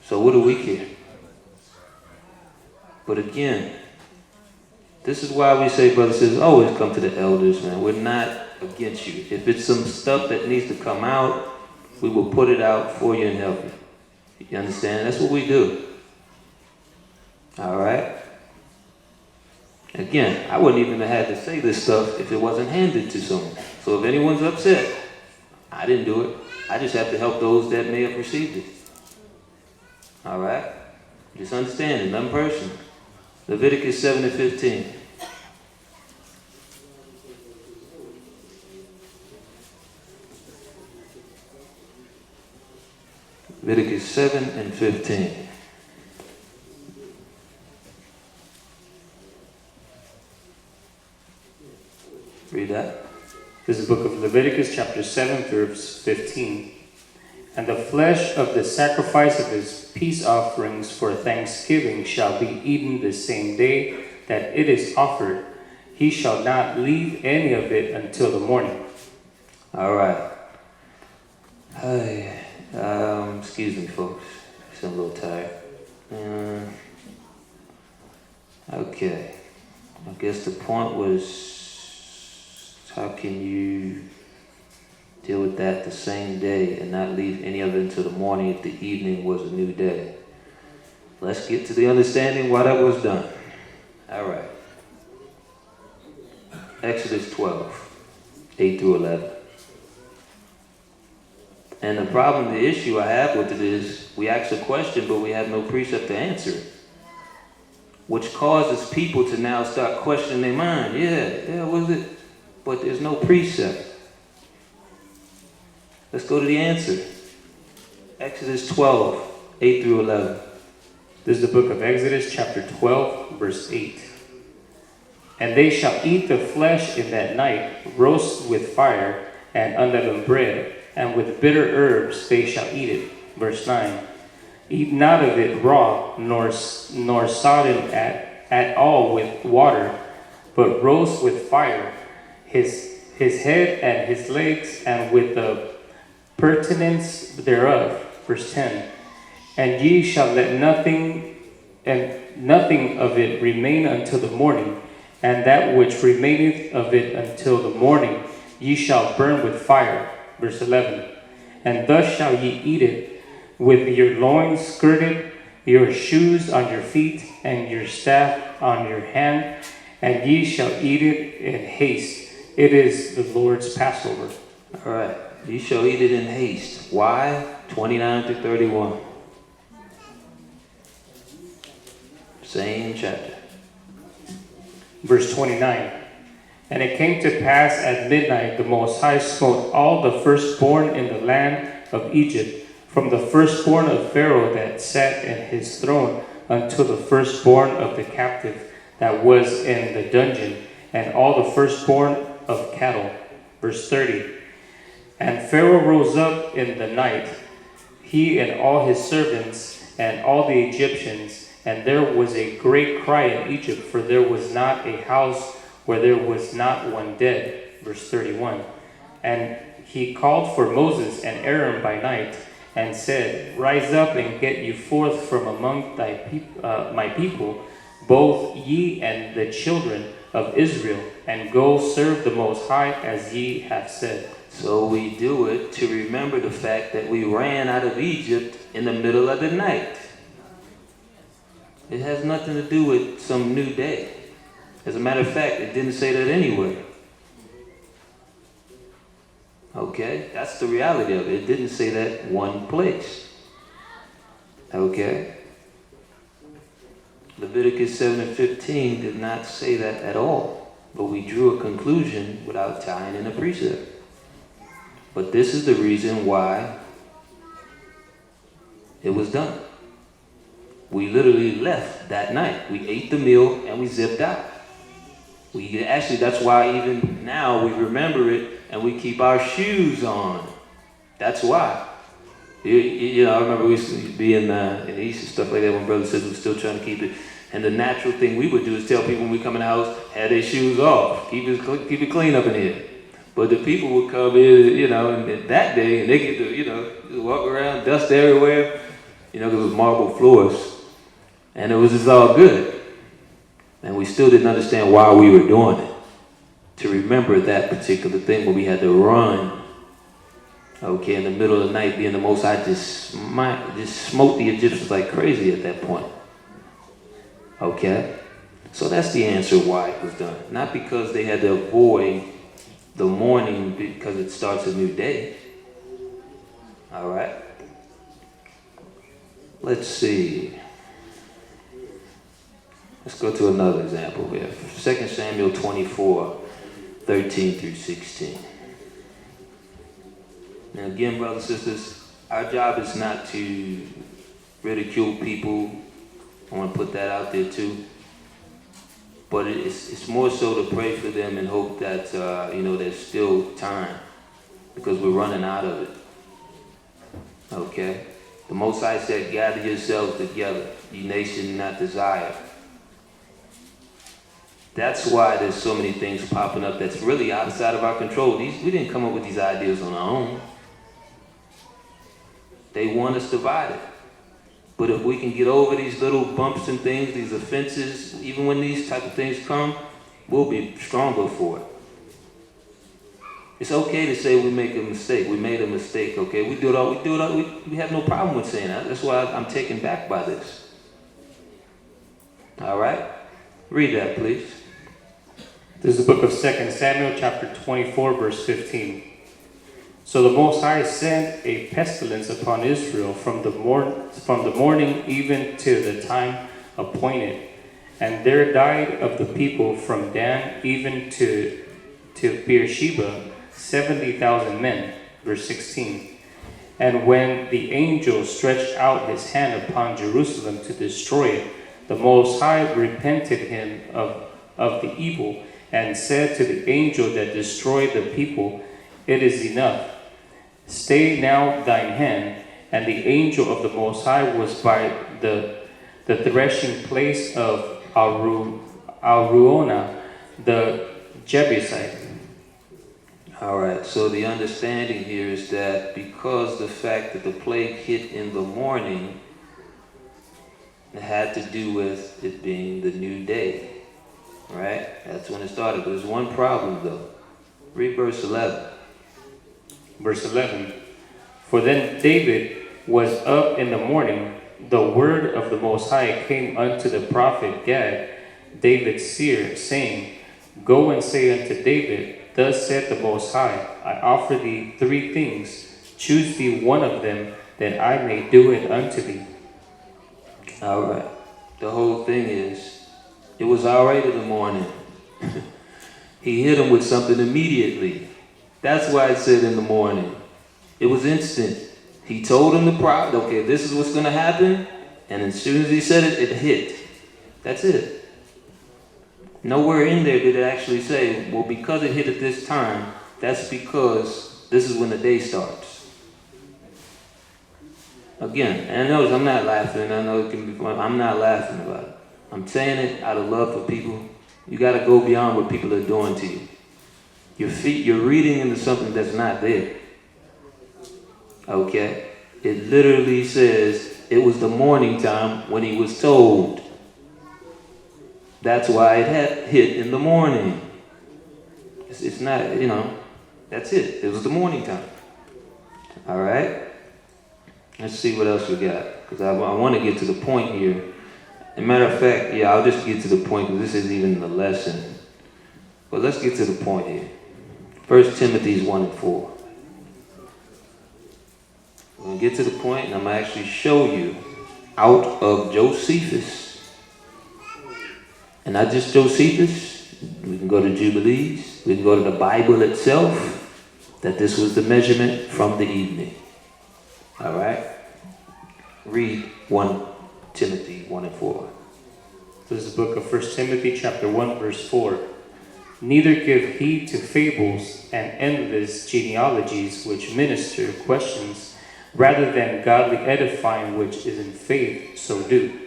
So what do we care? But again, this is why we say, brothers and sisters, always come to the elders, man. We're not against you. If it's some stuff that needs to come out, we will put it out for you and help you. You understand? That's what we do. All right? Again, I wouldn't even have had to say this stuff if it wasn't handed to someone. So if anyone's upset, I didn't do it. I just have to help those that may have received it. All right? Just understand it, nothing personal. Leviticus 7 and 15. Leviticus 7 and 15. Read that. This is the book of Leviticus, chapter 7, verse 15. And the flesh of the sacrifice of his peace offerings for thanksgiving shall be eaten the same day that it is offered. He shall not leave any of it until the morning. All right. Hey, excuse me, folks. I'm a little tired. Okay. I guess the point was, how can you deal with that the same day and not leave any of it until the morning if the evening was a new day? Let's get to the understanding why that was done. All right. Exodus 12, 8 through 11. And the problem, the issue I have with it is we ask a question, but we have no precept to answer it, which causes people to now start questioning their mind. Yeah, was it? But there's no precept. Let's go to the answer. Exodus 12, 8 through 11. This is the book of Exodus, chapter 12, verse 8. And they shall eat the flesh in that night, roast with fire, and unleavened bread, and with bitter herbs they shall eat it. Verse 9. Eat not of it raw, nor sodden at all with water, but roast with fire his head and his legs, and with the pertinence thereof. Verse 10. And ye shall let nothing of it remain until the morning, and that which remaineth of it until the morning ye shall burn with fire. Verse 11. And thus shall ye eat it, with your loins skirted, your shoes on your feet, and your staff on your hand, and ye shall eat it in haste. It is the Lord's Passover. All right. You shall eat it in haste. Why? 29 through 31. Same chapter. Verse 29. And it came to pass at midnight, the Most High smote all the firstborn in the land of Egypt, from the firstborn of Pharaoh that sat in his throne, until the firstborn of the captive that was in the dungeon, and all the firstborn of cattle. Verse 30. And Pharaoh rose up in the night, he and all his servants, and all the Egyptians, and there was a great cry in Egypt, for there was not a house where there was not one dead. Verse 31. And he called for Moses and Aaron by night, and said, Rise up and get you forth from among my people, both ye and the children of Israel, and go serve the Most High as ye have said. So we do it to remember the fact that we ran out of Egypt in the middle of the night. It has nothing to do with some new day. As a matter of fact, it didn't say that anywhere. Okay? That's the reality of it. It didn't say that one place. Okay? Leviticus 7 and 15 did not say that at all. But we drew a conclusion without tying in a precept. But this is the reason why it was done. We literally left that night. We ate the meal and we zipped out. That's why even now we remember it and we keep our shoes on. That's why. I remember we used to be in the East and stuff like that when Brother said we were still trying to keep it. And the natural thing we would do is tell people when we come in the house, have their shoes off. Keep it clean up in here. But the people would come in, and that day, and they get to, just walk around, dust everywhere, because it was marble floors. And it was just all good. And we still didn't understand why we were doing it. To remember that particular thing when we had to run, in the middle of the night, being the Most High just smote the Egyptians like crazy at that point. Okay? So that's the answer why it was done. Not because they had to avoid the morning because it starts a new day. All right? Let's see. Let's go to another example here. 2 Samuel 24, 13 through 16. Now again, brothers and sisters, our job is not to ridicule people. I want to put that out there too. But it's more so to pray for them and hope that, there's still time. Because we're running out of it. Okay? The Most High said, gather yourselves together, ye nation not desire. That's why there's so many things popping up that's really outside of our control. We didn't come up with these ideas on our own. They want us divided. But if we can get over these little bumps and things, these offenses, even when these type of things come, we'll be stronger for it. It's okay to say we make a mistake. We made a mistake, okay? We have no problem with saying that. That's why I'm taken back by this. All right? Read that, please. This is the book of 2 Samuel, chapter 24, verse 15. So the Most High sent a pestilence upon Israel from the morning even to the time appointed. And there died of the people from Dan even to Beersheba 70,000 men. Verse 16. And when the angel stretched out his hand upon Jerusalem to destroy it, the Most High repented him of the evil, and said to the angel that destroyed the people, it is enough. Stay now thine hand. And the angel of the Most High was by the threshing place of Aruona, the Jebusite. All right, so the understanding here is that because the fact that the plague hit in the morning, it had to do with it being the new day. Right? That's when it started. But there's one problem, though. Read verse 11. Verse 11. For then David was up in the morning. The word of the Most High came unto the prophet Gad, David's seer, saying, Go and say unto David, Thus saith the Most High, I offer thee 3 things. Choose thee one of them, that I may do it unto thee. All right. The whole thing is, it was all right in the morning. He hit him with something immediately. That's why it said in the morning. It was instant. He told him the problem. Okay, this is what's going to happen. And as soon as he said it, it hit. That's it. Nowhere in there did it actually say, well, because it hit at this time, that's because this is when the day starts. Again, and notice I'm not laughing. I know it can be fun. I'm not laughing about it. I'm saying it out of love for people. You got to go beyond what people are doing to you. You're reading into something that's not there. Okay? It literally says it was the morning time when he was told. That's why it had hit in the morning. It's not, that's it. It was the morning time. All right? Let's see what else we got. Because I want to get to the point here. As a matter of fact, I'll just get to the point because this isn't even the lesson. But let's get to the point here. 1 Timothy 1 and 4. We're going to get to the point and I'm going to actually show you out of Josephus. And not just Josephus. We can go to Jubilees. We can go to the Bible itself. That this was the measurement from the evening. All right? Read 1 Timothy 1 and 4. This is the book of 1 Timothy chapter 1, verse 4. Neither give heed to fables and endless genealogies which minister questions, rather than godly edifying which is in faith, so do.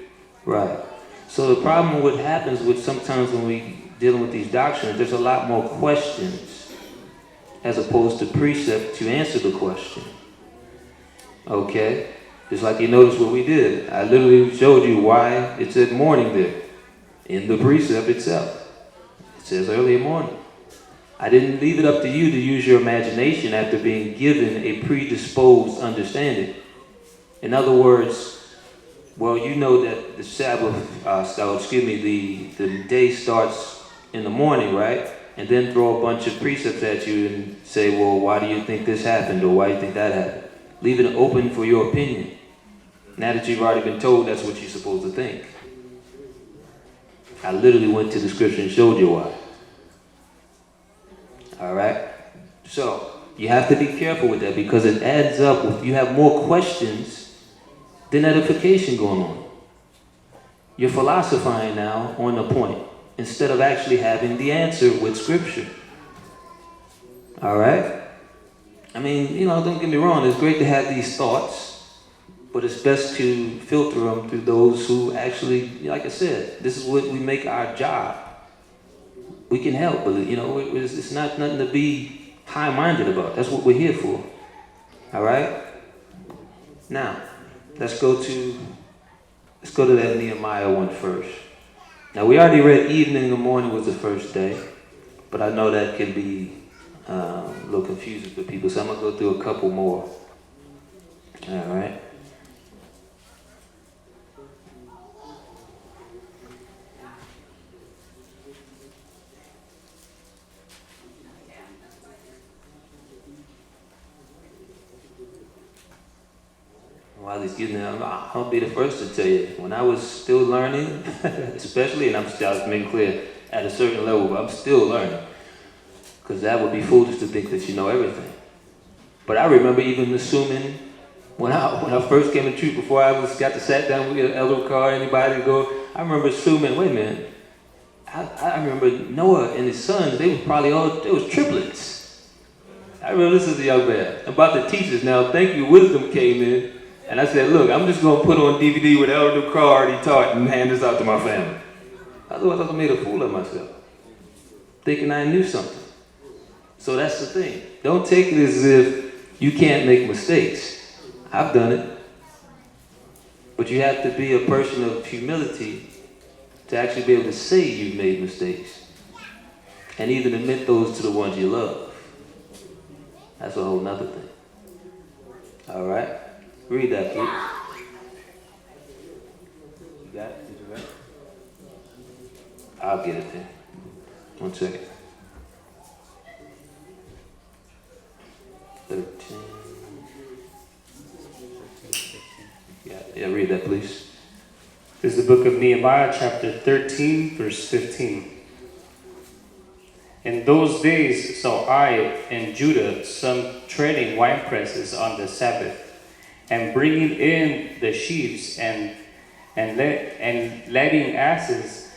Right. So the problem what happens with sometimes when we dealing with these doctrines, there's a lot more questions. as opposed to precept to answer the question. Okay? Just like you notice what we did. I literally showed you why it said morning there in the precept itself. It says early morning. I didn't leave it up to you to use your imagination after being given a predisposed understanding. In other words, well, you know that the Sabbath, the day starts in the morning, right? And then throw a bunch of precepts at you and say, well, why do you think this happened or why do you think that happened? Leave it open for your opinion. Now that you've already been told that's what you're supposed to think. I literally went to the scripture and showed you why. All right? So, you have to be careful with that because it adds up. If you have more questions than edification going on. You're philosophizing now on the point instead of actually having the answer with scripture. All right? I mean, don't get me wrong. It's great to have these thoughts, but it's best to filter them through those who actually, like I said, this is what we make our job. We can help, but it's not nothing to be high-minded about. That's what we're here for. All right? Now, let's go to that Nehemiah one first. Now, we already read evening and the morning was the first day, but I know that can be a little confusing for people, so I'm going to go through a couple more. All right? While he's getting there, I'll be the first to tell you. When I was still learning, especially, and I was making clear, at a certain level, but I'm still learning. Because that would be foolish to think that you know everything. But I remember even assuming, when I first came to truth, before I got to sat down with Elder Carr, anybody to go, I remember assuming, wait a minute, I remember Noah and his sons, they was triplets. I remember this as a young man. About the teachers now, thank you, wisdom came in. And I said, look, I'm just going to put on DVD what Elder Carr already taught and hand this out to my family. Otherwise, I would have made a fool of myself, thinking I knew something. So that's the thing. Don't take it as if you can't make mistakes. I've done it. But you have to be a person of humility to actually be able to say you've made mistakes. And even admit those to the ones you love. That's a whole nother thing. All right? Read that, please. You got it? Did you read it? I'll get it then. 1 second. 13. Yeah, read that, please. This is the book of Nehemiah, chapter 13, verse 15. In those days saw I in Judah some treading winepresses on the Sabbath, and bringing in the sheaves and letting asses,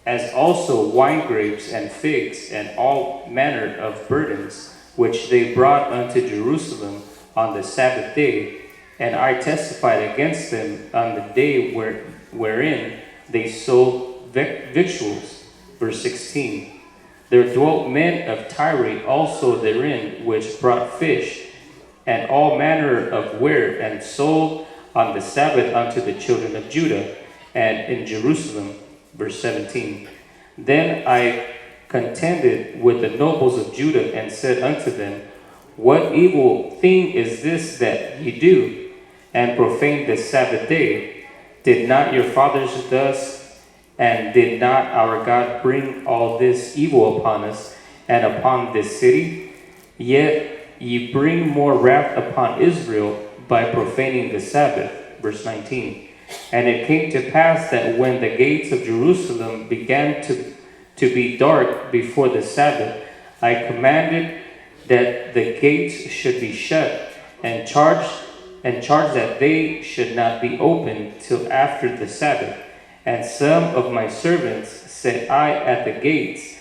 as also wine grapes and figs and all manner of burdens, which they brought unto Jerusalem on the Sabbath day. And I testified against them on the day wherein they sold victuals. Verse 16. There dwelt men of Tyre also therein, which brought fish and all manner of ware, and sold on the Sabbath unto the children of Judah, and in Jerusalem. Verse 17. Then I contended with the nobles of Judah, and said unto them, what evil thing is this that ye do, and profane the Sabbath day? Did not your fathers thus, and did not our God bring all this evil upon us, and upon this city? Yet ye bring more wrath upon Israel by profaning the Sabbath. Verse 19. And it came to pass that when the gates of Jerusalem began to be dark before the Sabbath, I commanded that the gates should be shut, and charged that they should not be opened till after the Sabbath. And some of my servants set I at the gates,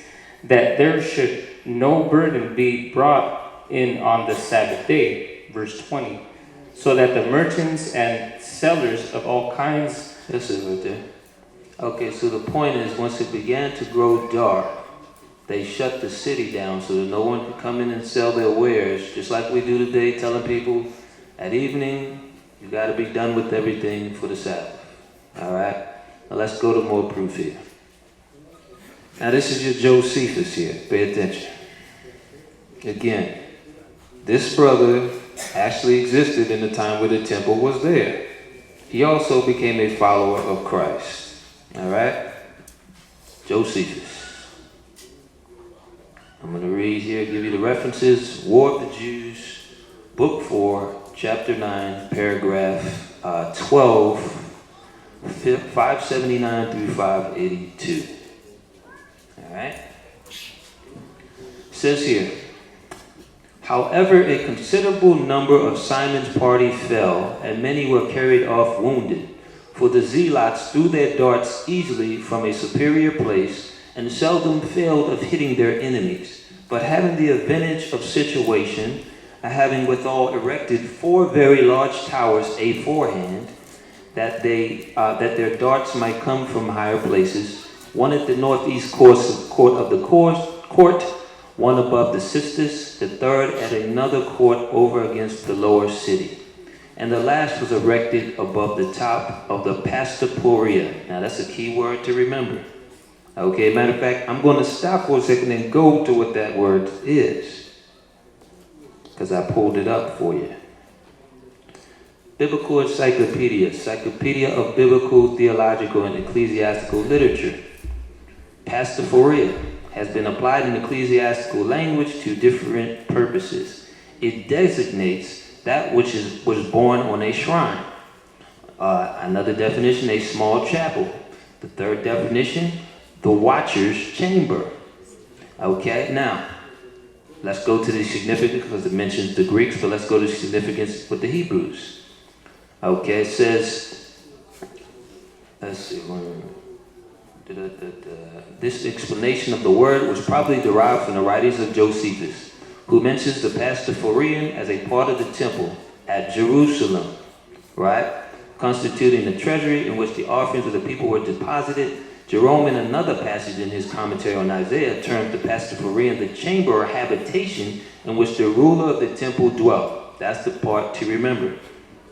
that there should no burden be brought in on the Sabbath day. Verse 20. So that the merchants and sellers of all kinds... That's it right there. Okay, so the point is, once it began to grow dark, they shut the city down so that no one could come in and sell their wares, just like we do today, telling people at evening, you got to be done with everything for the Sabbath. All right? Now let's go to more proof here. Now this is your Josephus here. Pay attention. Again, this brother actually existed in the time where the temple was there. He also became a follower of Christ. All right? Josephus. I'm going to read here, give you the references. War of the Jews, Book 4, Chapter 9, Paragraph 12, 579 through 582. All right? It says here, however, a considerable number of Simon's party fell, and many were carried off wounded. For the zealots threw their darts easily from a superior place, and seldom failed of hitting their enemies. But having the advantage of situation, having withal erected 4 very large towers aforehand, that their darts might come from higher places, one at the northeast court of the court, one above the cistus, the third at another court over against the lower city. And the last was erected above the top of the Pastoporia. Now that's a key word to remember. Okay, matter of fact, I'm going to stop for a second and go to what that word is, because I pulled it up for you. Biblical Encyclopedia, Encyclopedia of Biblical, Theological, and Ecclesiastical Literature. Pastoporia has been applied in ecclesiastical language to different purposes. It designates that which was born on a shrine. Another definition, a small chapel. The third definition, the watcher's chamber. Okay, now, let's go to the significance, because it mentions the Greeks, but let's go to the significance with the Hebrews. Okay, it says, let's see, this explanation of the word was probably derived from the writings of Josephus, who mentions the Pastophorium as a part of the temple at Jerusalem, right? Constituting the treasury in which the offerings of the people were deposited. Jerome, in another passage in his commentary on Isaiah, terms the Pastophorium the chamber or habitation in which the ruler of the temple dwelt. That's the part to remember.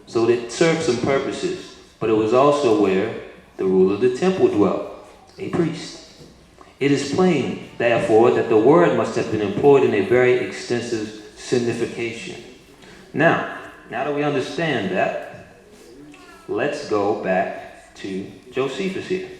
So it served some purposes, but it was also where the ruler of the temple dwelt, a priest. It is plain, therefore, that the word must have been employed in a very extensive signification. Now that we understand that, let's go back to Josephus here.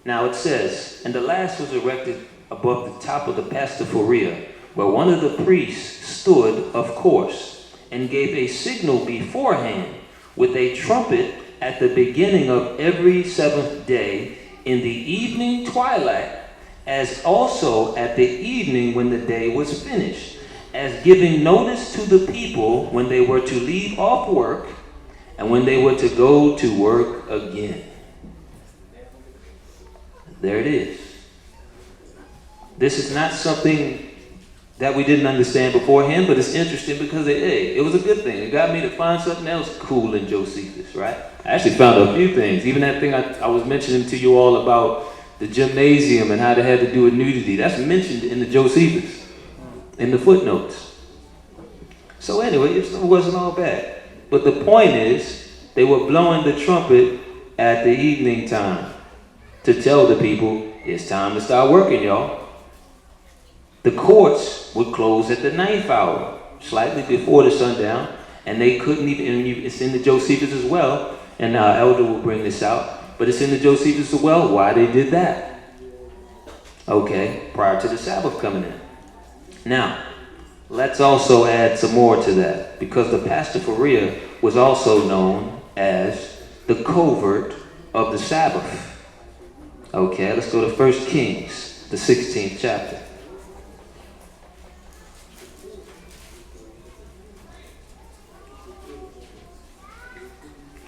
Now it says, and the last was erected above the top of the Pastophorium, where one of the priests stood, of course, and gave a signal beforehand with a trumpet at the beginning of every 7th day in the evening twilight, as also at the evening when the day was finished, as giving notice to the people when they were to leave off work and when they were to go to work again. There it is. This is not something that we didn't understand beforehand, but it's interesting because it was a good thing. It got me to find something else cool in Josephus, right? I actually found a few things. Even that thing I was mentioning to you all about the gymnasium and how they had to do with nudity. That's mentioned in the Josephus, in the footnotes. So anyway, it wasn't all bad. But the point is, they were blowing the trumpet at the evening time to tell the people, it's time to start working, y'all. The courts would close at the 9th hour, slightly before the sundown, and they couldn't even, it's in the Josephus as well, and our elder will bring this out, but it's in the Josephus as well, why they did that. Okay, prior to the Sabbath coming in. Now, let's also add some more to that, because the Pastophorium was also known as the covert of the Sabbath. Okay, let's go to 1 Kings, the 16th chapter.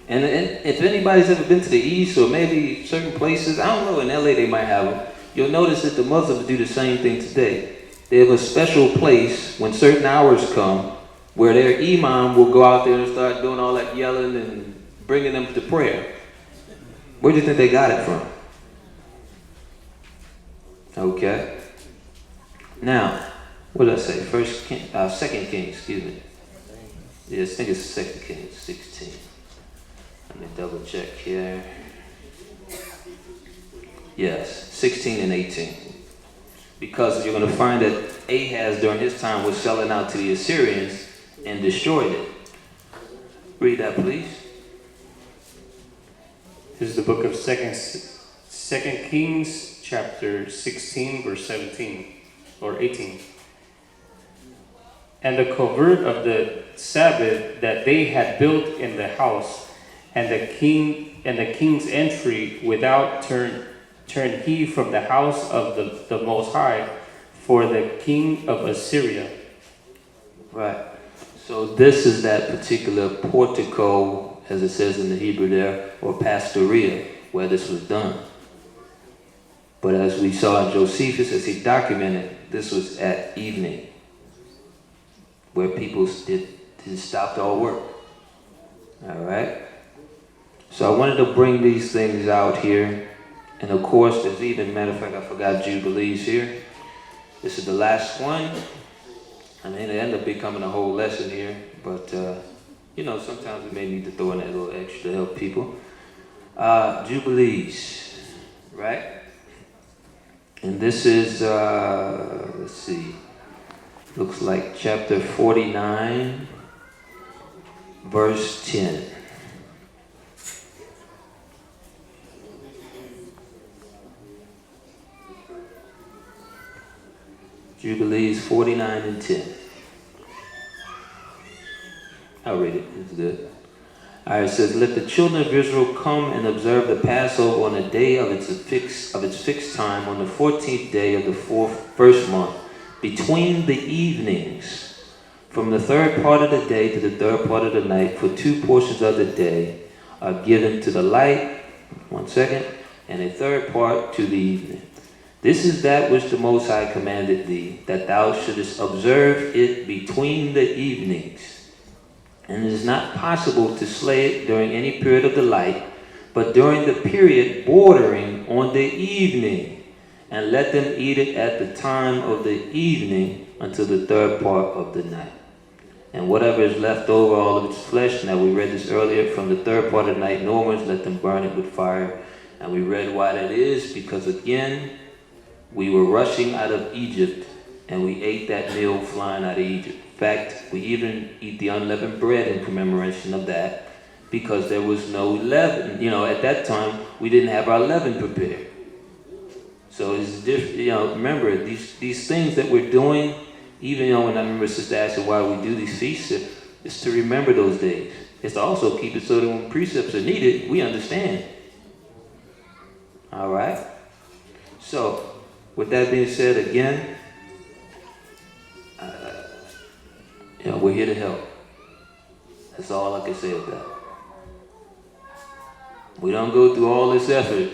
And if anybody's ever been to the East or maybe certain places, I don't know, in LA they might have them, you'll notice that the Muslims do the same thing today. They have a special place when certain hours come where their imam will go out there and start doing all that yelling and bringing them to prayer. Where do you think they got it from? Okay. Now, what did I say? Second Kings, excuse me. Yeah, I think it's Second Kings 16. Let me double check here. Yes, 16 and 18. Because you're going to find that Ahaz during his time was selling out to the Assyrians and destroyed it. Read that, please. This is the book of Second Kings, chapter 16, verse 17 or 18. And the covert of the Sabbath that they had built in the house, and the king's entry without turn he from the house of the Most High for the king of Assyria. Right. So this is that particular portico, as it says in the Hebrew there, or pastoria, where this was done. But as we saw in Josephus, as he documented, this was at evening, where people did stop all work. All right? So I wanted to bring these things out here. And of course, there's even, matter of fact, I forgot Jubilees here. This is the last one. I mean, it ended up becoming a whole lesson here. But, you know, sometimes we may need to throw in that little extra to help people. Jubilees, right? And this is, let's see, looks like chapter 49, verse 10. Jubilees 49 and 10. I'll read it. It's good. All right, it says, "Let the children of Israel come and observe the Passover on the day of its fixed time, on the 14th day of the first month, between the evenings, from the third part of the day to the third part of the night, for 2 portions of the day are given to the light," 1 second, "and a third part to the evening. This is that which the Most High commanded thee, that thou shouldest observe it between the evenings. And it is not possible to slay it during any period of the light, but during the period bordering on the evening. And let them eat it at the time of the evening until the third part of the night. And whatever is left over, all of its flesh," now we read this earlier, "from the third part of the night northwards, let them burn it with fire." And we read why that is, because again, we were rushing out of Egypt, and we ate that meal flying out of Egypt. In fact, we even eat the unleavened bread in commemoration of that, because there was no leaven. You know, at that time, we didn't have our leaven prepared. So it's different. You know, remember, these things that we're doing, even, you know, when I remember Sister asking why we do these feasts, it's to remember those days. It's to also keep it so that when precepts are needed, we understand. All right? So, with that being said, again, you know, we're here to help. That's all I can say about it. We don't go through all this effort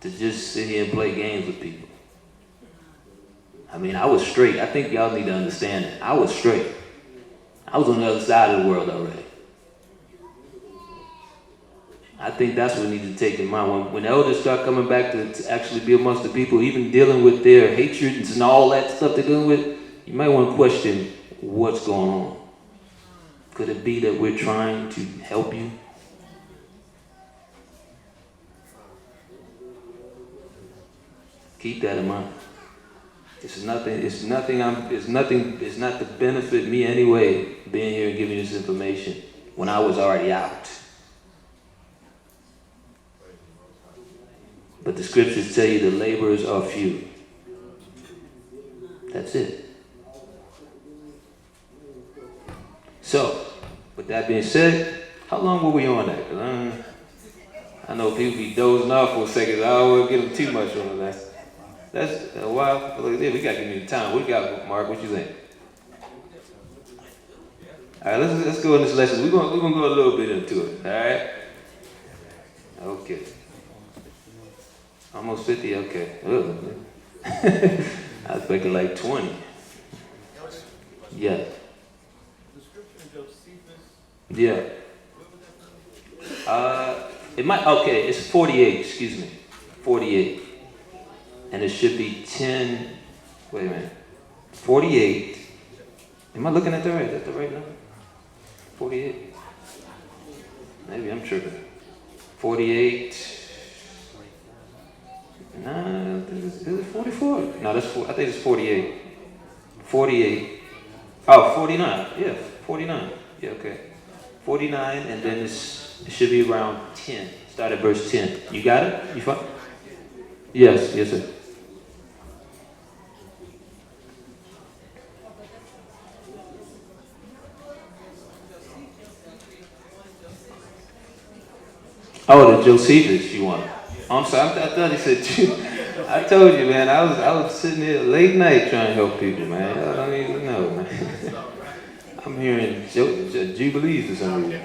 to just sit here and play games with people. I mean, I was straight. I think y'all need to understand that. I was straight. I was on the other side of the world already. I think that's what we need to take in mind. When elders start coming back to actually be amongst the people, even dealing with their hatreds and all that stuff they're dealing with, you might want to question what's going on. Could it be that we're trying to help you? Keep that in mind. It's not to benefit me anyway, being here and giving you this information when I was already out. But the scriptures tell you the laborers are few. That's it. So, with that being said, how long were we on that? 'Cause I know people be dozing off for a second. I don't want to give them too much on that. That's a while. Look, we got to give you time. What you got, Mark? What you think? All right, let's go in this lesson. We're gonna go a little bit into it. All right. Okay. Almost 50. Okay. I was thinking like 20. Yeah. Yeah. It might. Okay. It's 48. Excuse me. 48. and it should be 10, wait a minute, 48. Am I looking at the right? Is that the right number? 48? Maybe I'm tripping. 48. No, is it 44? No, that's I think it's 48. 48. Oh, 49. Yeah, 49. Yeah, okay. 49, and then it should be around 10. Start at verse 10. You got it? You fine? Yes, yes, sir. Oh, the Josephus you want? I'm sorry, I thought he said you. I told you, man. I was sitting here late night trying to help people, man. I don't even know, man. I'm hearing Jubilees or something.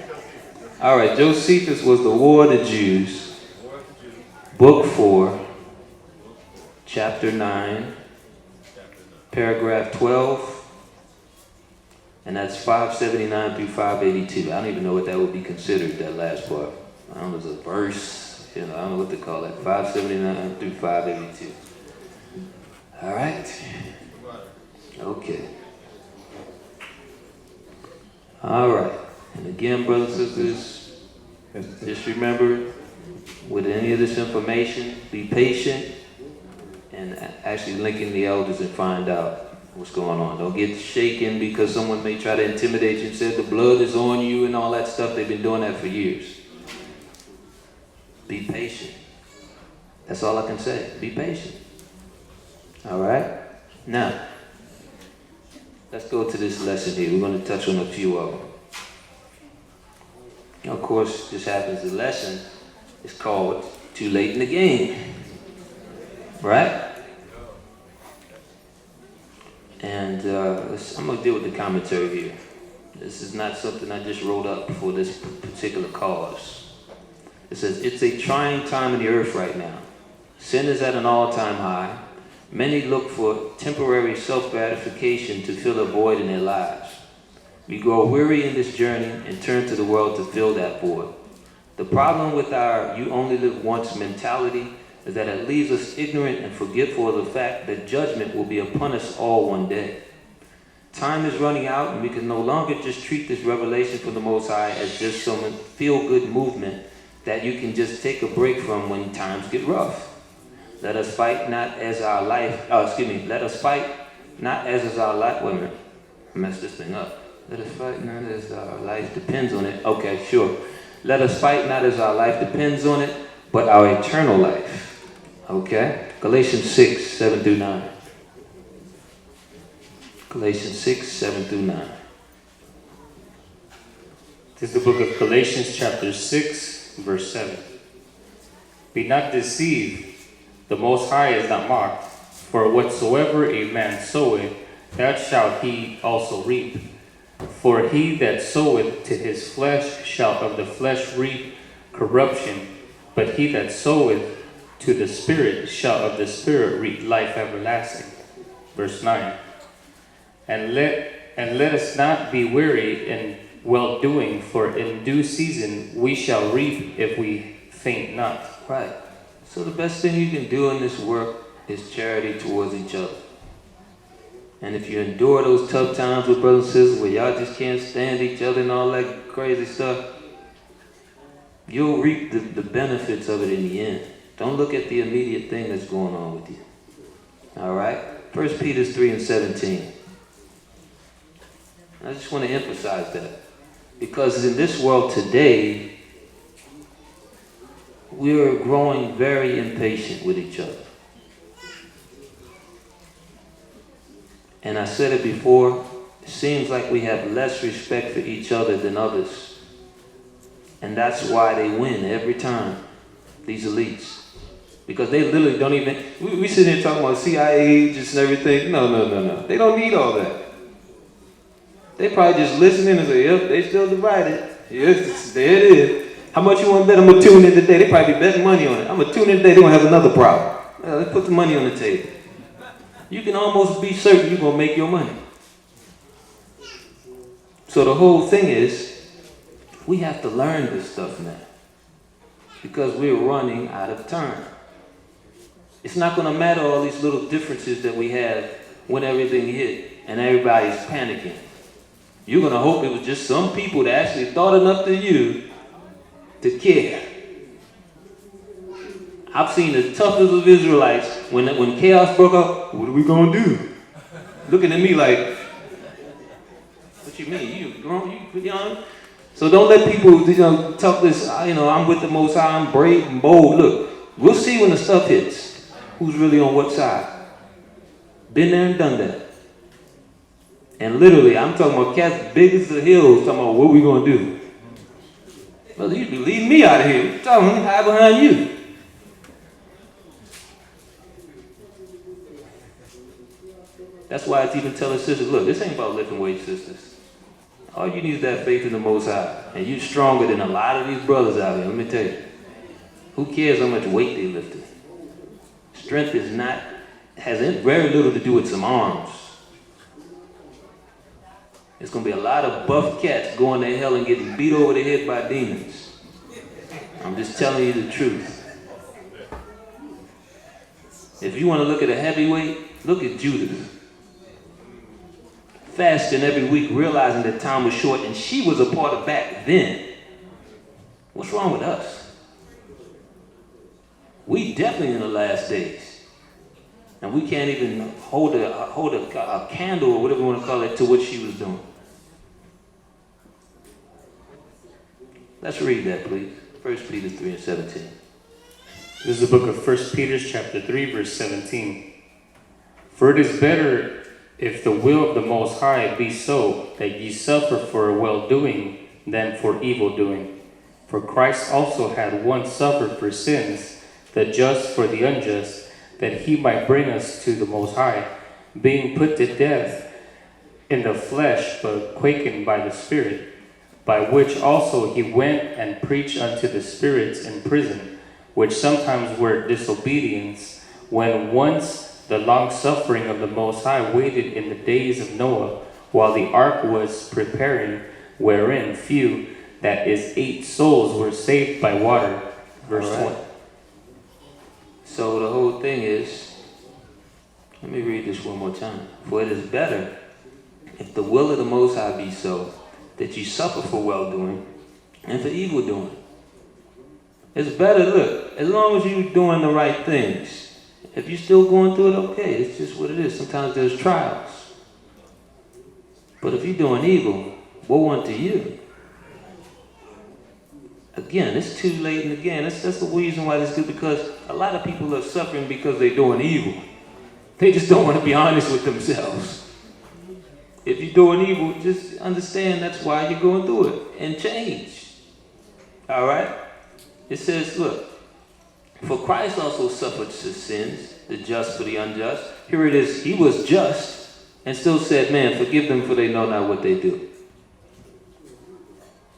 All right, Josephus was the War of the Jews, Book 4, Chapter 9, Paragraph 12, and that's 579 through 582. I don't even know what that would be considered, that last part. I don't know if it's a verse, I don't know what to call it. 579 through 582. All right. Okay. All right. And again, brothers and sisters, just remember, with any of this information, be patient and actually link in the elders and find out what's going on. Don't get shaken because someone may try to intimidate you and say the blood is on you and all that stuff. They've been doing that for years. Be patient. That's all I can say. Be patient. All right? Now, let's go to this lesson here. We're going to touch on a few of them. Of course, this happens, the lesson is called Too Late in the Game. Right? And I'm going to deal with the commentary here. This is not something I just wrote up for this particular cause. It says, it's a trying time in the earth right now. Sin is at an all-time high. Many look for temporary self-gratification to fill a void in their lives. We grow weary in this journey and turn to the world to fill that void. The problem with our you only live once mentality is that it leaves us ignorant and forgetful of the fact that judgment will be upon us all one day. Time is running out and we can no longer just treat this revelation from the Most High as just some feel-good movement that you can just take a break from when times get rough. Let us fight not as our life, let us fight not as is our life, wait a minute, I messed this thing up. Let us fight not as our life depends on it. Okay, sure. Let us fight not as our life depends on it, but our eternal life. Okay? Galatians 6, 7 through 9. Galatians 6, 7 through 9. This is the book of Galatians chapter 6, verse 7. Be not deceived, the Most High is not mocked, for whatsoever a man soweth, that shall he also reap. For he that soweth to his flesh shall of the flesh reap corruption, but he that soweth to the Spirit shall of the Spirit reap life everlasting. Verse 9. And let us not be weary in well-doing, for in due season we shall reap if we faint not. Right. So the best thing you can do in this work is charity towards each other. And if you endure those tough times with brothers and sisters where y'all just can't stand each other and all that crazy stuff, you'll reap the benefits of it in the end. Don't look at the immediate thing that's going on with you. All right? 1 Peter 3 and 17. I just want to emphasize that. Because in this world today, we're growing very impatient with each other. And I said it before, it seems like we have less respect for each other than others. And that's why they win every time, these elites. Because they literally don't even, we sit here talking about CIA agents and everything. No. They don't need all that. They probably just listening and say, yep, they still divided. Yes, there it is. How much you want to bet I'm going to tune in today? They probably be betting money on it. I'm going to tune in today, they're going to have another problem. Let's put the money on the table. You can almost be certain you're going to make your money. So the whole thing is, we have to learn this stuff now. Because we're running out of time. It's not going to matter all these little differences that we have when everything hit and everybody's panicking. You're going to hope it was just some people that actually thought enough of you to care. I've seen the toughest of Israelites when chaos broke up. What are we going to do? Looking at me like, what you mean? You grown? You young? So don't let people, talk this, I'm with the Most High, I'm brave and bold. Look, we'll see when the stuff hits. Who's really on what side? Been there and done that. And literally, I'm talking about cats big as the hills, talking about what we going to do. Well, you be leaving me out of here. I'm talking, hide behind you. That's why it's even telling sisters, look, this ain't about lifting weights, sisters. All you need is that faith in the Most High. And you're stronger than a lot of these brothers out here, let me tell you. Who cares how much weight they lifted? Strength has very little to do with some arms. It's going to be a lot of buff cats going to hell and getting beat over the head by demons. I'm just telling you the truth. If you want to look at a heavyweight, look at Judith. Fasting every week, realizing that time was short, and she was a part of back then. What's wrong with us? We definitely in the last days. And we can't even hold a candle or whatever you want to call it to what she was doing. Let's read that, please. 1 Peter 3:17. This is the book of 1 Peter chapter 3, verse 17. For it is better, if the will of the Most High be so, that ye suffer for well-doing than for evil-doing. For Christ also had once suffered for sins, the just for the unjust, that he might bring us to the Most High, being put to death in the flesh, but quakened by the Spirit, by which also he went and preached unto the spirits in prison, which sometimes were disobedience, when once the long suffering of the Most High waited in the days of Noah, while the ark was preparing, wherein few, that is 8 souls, were saved by water. Verse 20. So the whole thing is, let me read this one more time. For it is better, if the will of the Most High be so, that you suffer for well-doing and for evil-doing. It's better, look, as long as you're doing the right things. If you're still going through it, okay, it's just what it is. Sometimes there's trials. But if you're doing evil, woe unto you. Again, it's too late, and again, that's the reason why this is good, because a lot of people are suffering because they're doing evil. They just don't want to be honest with themselves. If you're doing evil, just understand that's why you're going through it, and change. All right? It says, look, for Christ also suffered for sins, the just for the unjust. Here it is, he was just, and still said, man, forgive them, for they know not what they do.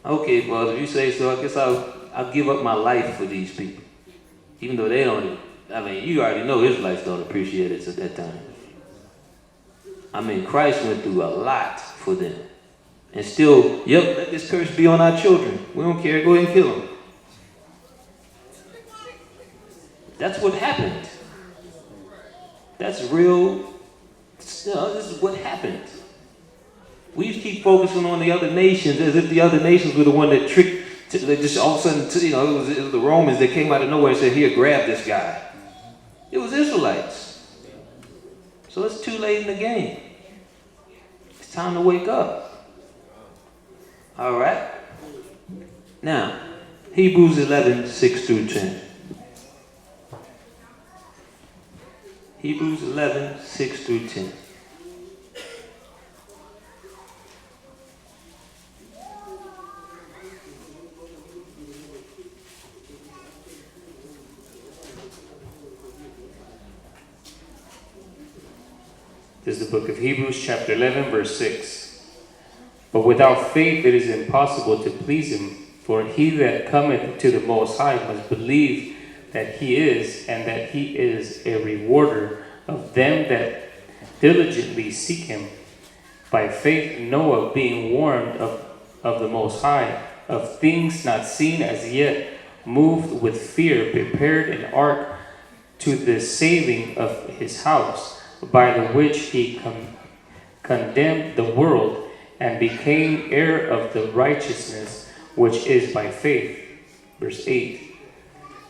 Okay, Father, if you say so, I guess I'll give up my life for these people. Even though they don't, you already know Israelites don't appreciate it at that time. Christ went through a lot for them. And still, let this curse be on our children. We don't care, go ahead and kill them. That's what happened. That's real. This is what happened. We keep focusing on the other nations as if the other nations were the one that tricked. They just all of a sudden, it was the Romans that came out of nowhere and said, "Here, grab this guy." It was Israelites. So it's too late in the game. It's time to wake up. All right. Now, Hebrews 11:6-10. Hebrews 11:6-10. This is the book of Hebrews, chapter 11, verse 6. But without faith it is impossible to please him, for he that cometh to the Most High must believe that he is, and that he is a rewarder of them that diligently seek him. By faith Noah, being warned of the Most High, of things not seen as yet, moved with fear, prepared an ark to the saving of his house, by the which he condemned the world, and became heir of the righteousness which is by faith. Verse 8.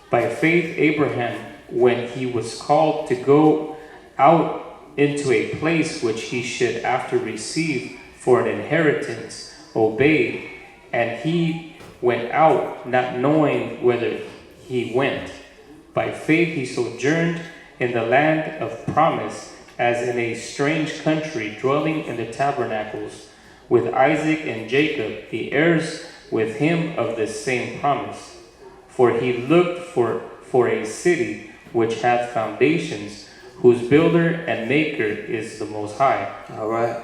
By faith Abraham, when he was called to go out into a place which he should after receive for an inheritance, obeyed, and he went out, not knowing whither he went. By faith he sojourned in the land of promise, as in a strange country, dwelling in the tabernacles with Isaac and Jacob, the heirs with him of the same promise. For he looked for a city which hath foundations, whose builder and maker is the Most High. All right.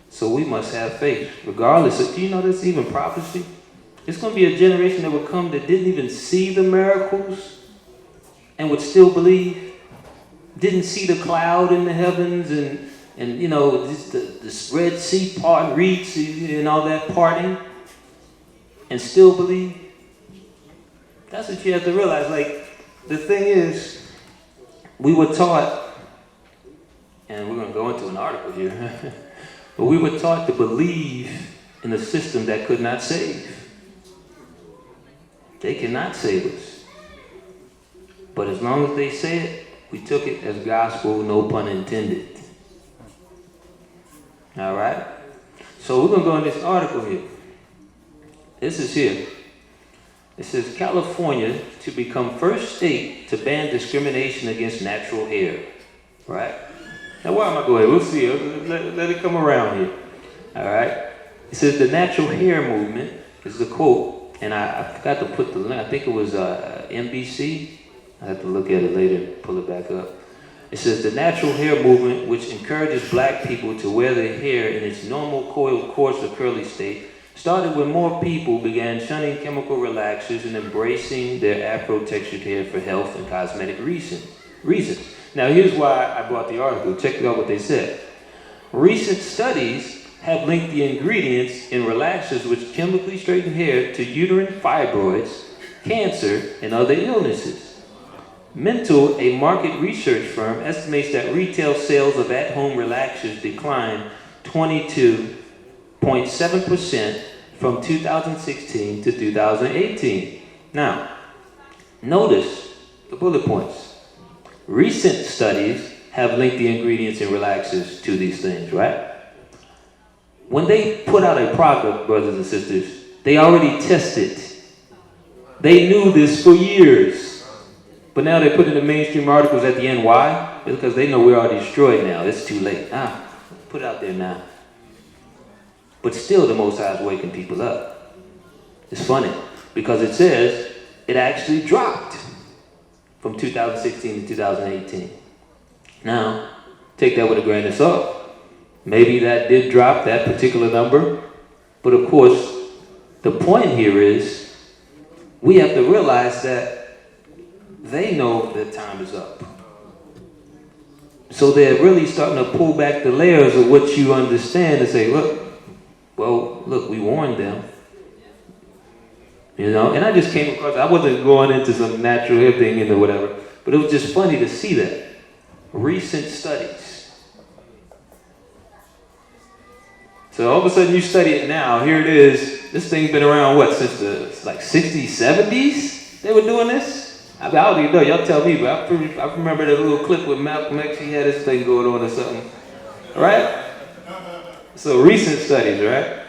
So we must have faith, regardless of, do you know this even prophecy? It's going to be a generation that will come that didn't even see the miracles and would still believe. Didn't see the cloud in the heavens and you know, the Red Sea part, Reed Sea and all that parting, and still believe. That's what you have to realize. Like, the thing is, we were taught, and we're going to go into an article here, but we were taught to believe in a system that could not save. They cannot save us. But as long as they say it, we took it as gospel, no pun intended. All right? So we're going to go in this article here. This is here. It says, California to become first state to ban discrimination against natural hair. Right? Now, why am I going? We'll see. Let it come around here. All right? It says, the natural hair movement is the quote, and I forgot to put the link. I think it was NBC. I have to look at it later and pull it back up. It says, the natural hair movement, which encourages black people to wear their hair in its normal coiled, coarse, or curly state, started when more people began shunning chemical relaxers and embracing their afro-textured hair for health and cosmetic reasons. Now, here's why I brought the article. Check out what they said. Recent studies have linked the ingredients in relaxers which chemically straighten hair to uterine fibroids, cancer, and other illnesses. Mental, a market research firm, estimates that retail sales of at-home relaxers declined 22.7% from 2016 to 2018. Now, notice the bullet points. Recent studies have linked the ingredients in relaxers to these things, right? When they put out a product, brothers and sisters, they already tested. They knew this for years. But now they put in the mainstream articles at the end. Why? Because they know we're already destroyed now. It's too late. Put it out there now. But still the Most High is waking people up. It's funny, because it says it actually dropped from 2016 to 2018. Now, take that with a grain of salt. Maybe that did drop, that particular number. But of course, the point here is we have to realize that they know that time is up. So they're really starting to pull back the layers of what you understand and say, look, we warned them. You know, and I just came across, I wasn't going into some natural hair thing or whatever, but it was just funny to see that. Recent studies. So all of a sudden you study it now, here it is. This thing's been around, since the 60s, 70s? They were doing this? I don't even know, y'all tell me, but I remember that little clip with Malcolm X, he had this thing going on or something. Right? So recent studies, right?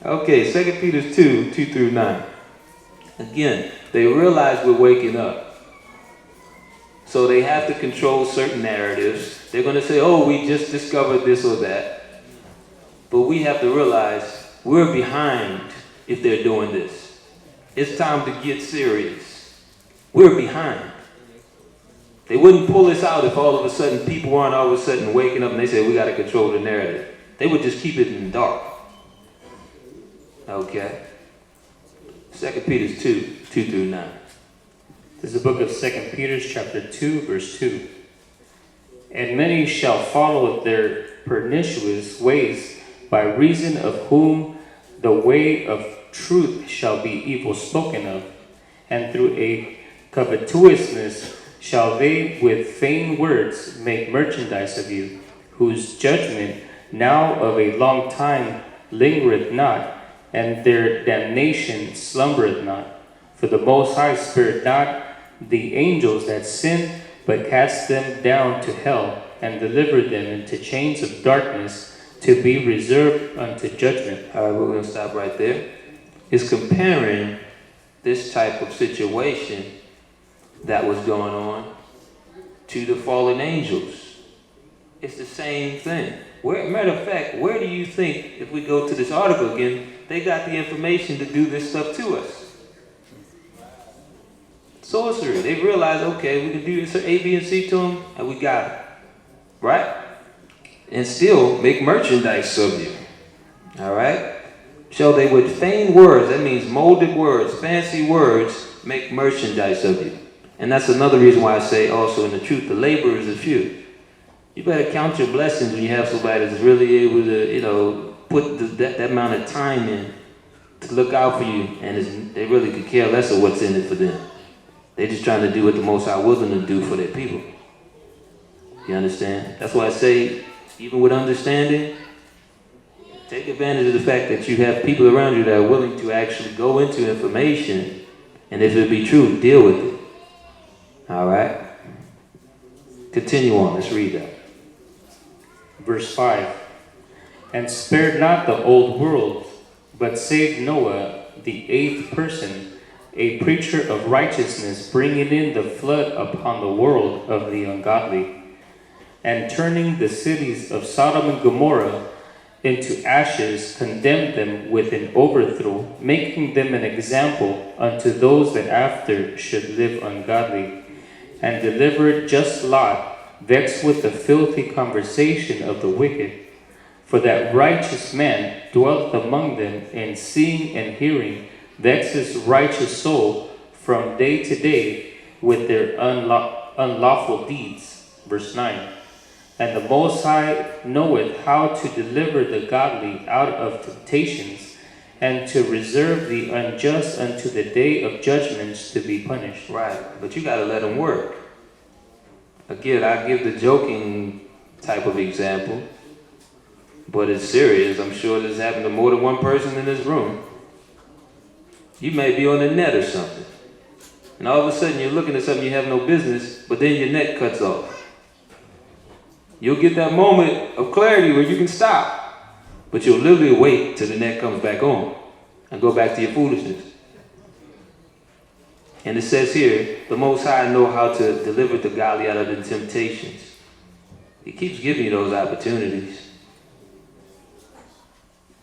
Okay, 2 Peter 2:2-9. Again, they realize we're waking up. So they have to control certain narratives. They're going to say, oh, we just discovered this or that. But we have to realize we're behind if they're doing this. It's time to get serious. We're behind. They wouldn't pull this out if all of a sudden people weren't all of a sudden waking up and they said, we got to control the narrative. They would just keep it in the dark. Okay. 2 Peter 2:2-9. This is the book of 2 Peter, chapter 2, verse 2. And many shall follow their pernicious ways, by reason of whom the way of truth shall be evil spoken of, and through a covetousness shall they with vain words make merchandise of you, whose judgment now of a long time lingereth not, and their damnation slumbereth not. For the Most High spared not the angels that sinned, but cast them down to hell, and delivered them into chains of darkness, to be reserved unto judgment. All right, we're going to stop right there. It's comparing this type of situation that was going on to the fallen angels. It's the same thing. Matter of fact, where do you think, if we go to this article again, they got the information to do this stuff to us? Sorcery. They realized, okay, we can do this A, B, and C to them, and we got it. Right? And still make merchandise of you. All right? Shall they with feigned words, that means molded words, fancy words, make merchandise of you. And that's another reason why I say also in the truth, the laborers are few. You better count your blessings when you have somebody that's really able to, put that amount of time in to look out for you, and they really could care less of what's in it for them. They're just trying to do what the Most High willing to do for their people. You understand? That's why I say, even with understanding, take advantage of the fact that you have people around you that are willing to actually go into information, and if it be true, deal with it. All right? Continue on. Let's read that. Verse 5. And spared not the old world, but saved Noah, the 8th person, a preacher of righteousness, bringing in the flood upon the world of the ungodly, and turning the cities of Sodom and Gomorrah into ashes, condemned them with an overthrow, making them an example unto those that after should live ungodly, and delivered just Lot, vexed with the filthy conversation of the wicked. For that righteous man dwelleth among them, in seeing and hearing, vexes righteous soul from day to day with their unlawful deeds. Verse 9. And the Most High knoweth how to deliver the godly out of temptations, and to reserve the unjust unto the day of judgments to be punished. Right, but you got to let them work. Again, I give the joking type of example, but it's serious. I'm sure this happened to more than one person in this room. You may be on the net or something, and all of a sudden you're looking at something you have no business, but then your net cuts off. You'll get that moment of clarity where you can stop, but you'll literally wait till the net comes back on and go back to your foolishness. And it says here, the Most High know how to deliver the godly out of the temptations. He keeps giving you those opportunities.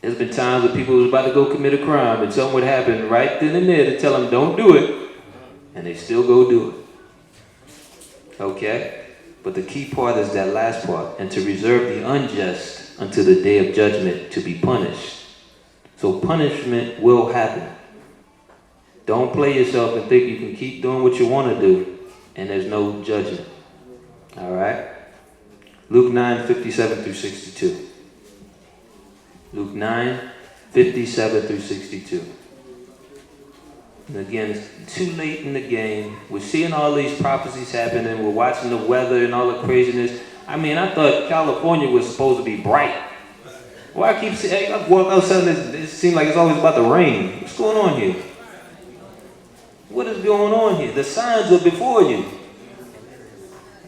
There's been times when people was about to go commit a crime and something would happen right then and there to tell them don't do it, and they still go do it. Okay? But the key part is that last part, and to reserve the unjust until the day of judgment to be punished. So punishment will happen. Don't play yourself and think you can keep doing what you want to do and there's no judgment. All right? Luke 9:57 through 62. Luke 9:57 through 62. And again, it's too late in the game. We're seeing all these prophecies happening. We're watching the weather and all the craziness. I mean, I thought California was supposed to be bright. Why I keep saying, I walk outside, it seems like it's always about to rain. What's going on here? What is going on here? The signs are before you.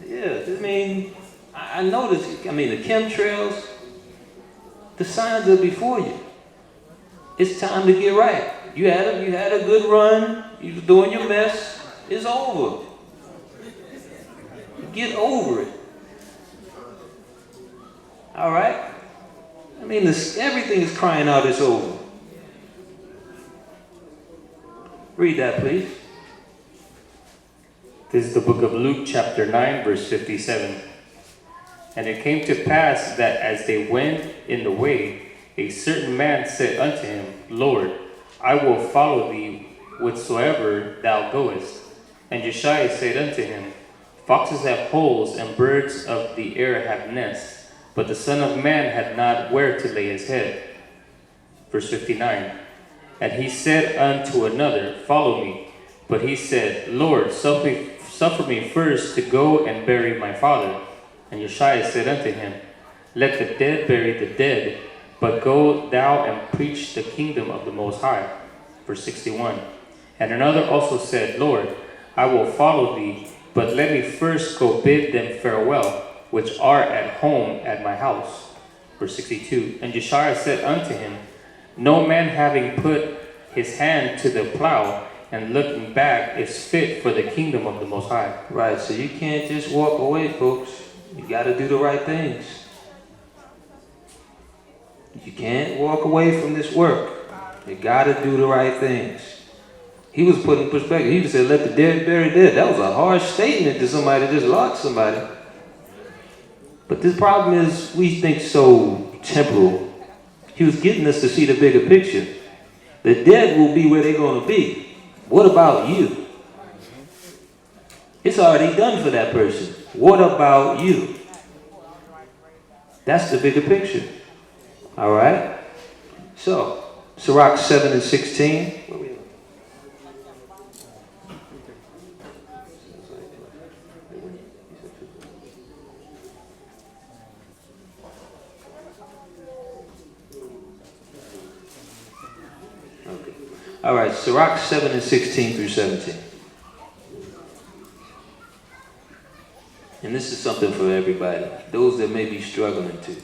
Yeah, I mean, I noticed, the chemtrails, the signs are before you. It's time to get right. You had a good run. You was doing your best. It's over. Get over it. All right? Everything is crying out it's over. Read that, please. This is the book of Luke, chapter 9, verse 57. And it came to pass that as they went in the way, a certain man said unto him, Lord, I will follow thee whithersoever thou goest. And Josiah said unto him, Foxes have holes, and birds of the air have nests, but the Son of Man had not where to lay his head. Verse 59. And he said unto another, Follow me. But he said, Lord, suffer suffer me first to go and bury my father. And Yeshua said unto him, Let the dead bury the dead, but go thou and preach the kingdom of the Most High. Verse 61. And another also said, Lord, I will follow thee, but let me first go bid them farewell, which are at home at my house. Verse 62. And Yeshua said unto him, No man having put his hand to the plow and looking back is fit for the kingdom of the Most High. Right, so you can't just walk away, folks. You got to do the right things. You can't walk away from this work. You got to do the right things. He was put in perspective. He said, let the dead bury dead. That was a harsh statement to somebody that just lost somebody. But the problem is we think so temporal. He was getting us to see the bigger picture. The dead will be where they're going to be. What about you? It's already done for that person. What about you? That's the bigger picture. All right? So, Sirach 7 and 16. Where we at? Okay. All right, Sirach 7 and 16 through 17. And this is something for everybody. Those that may be struggling to.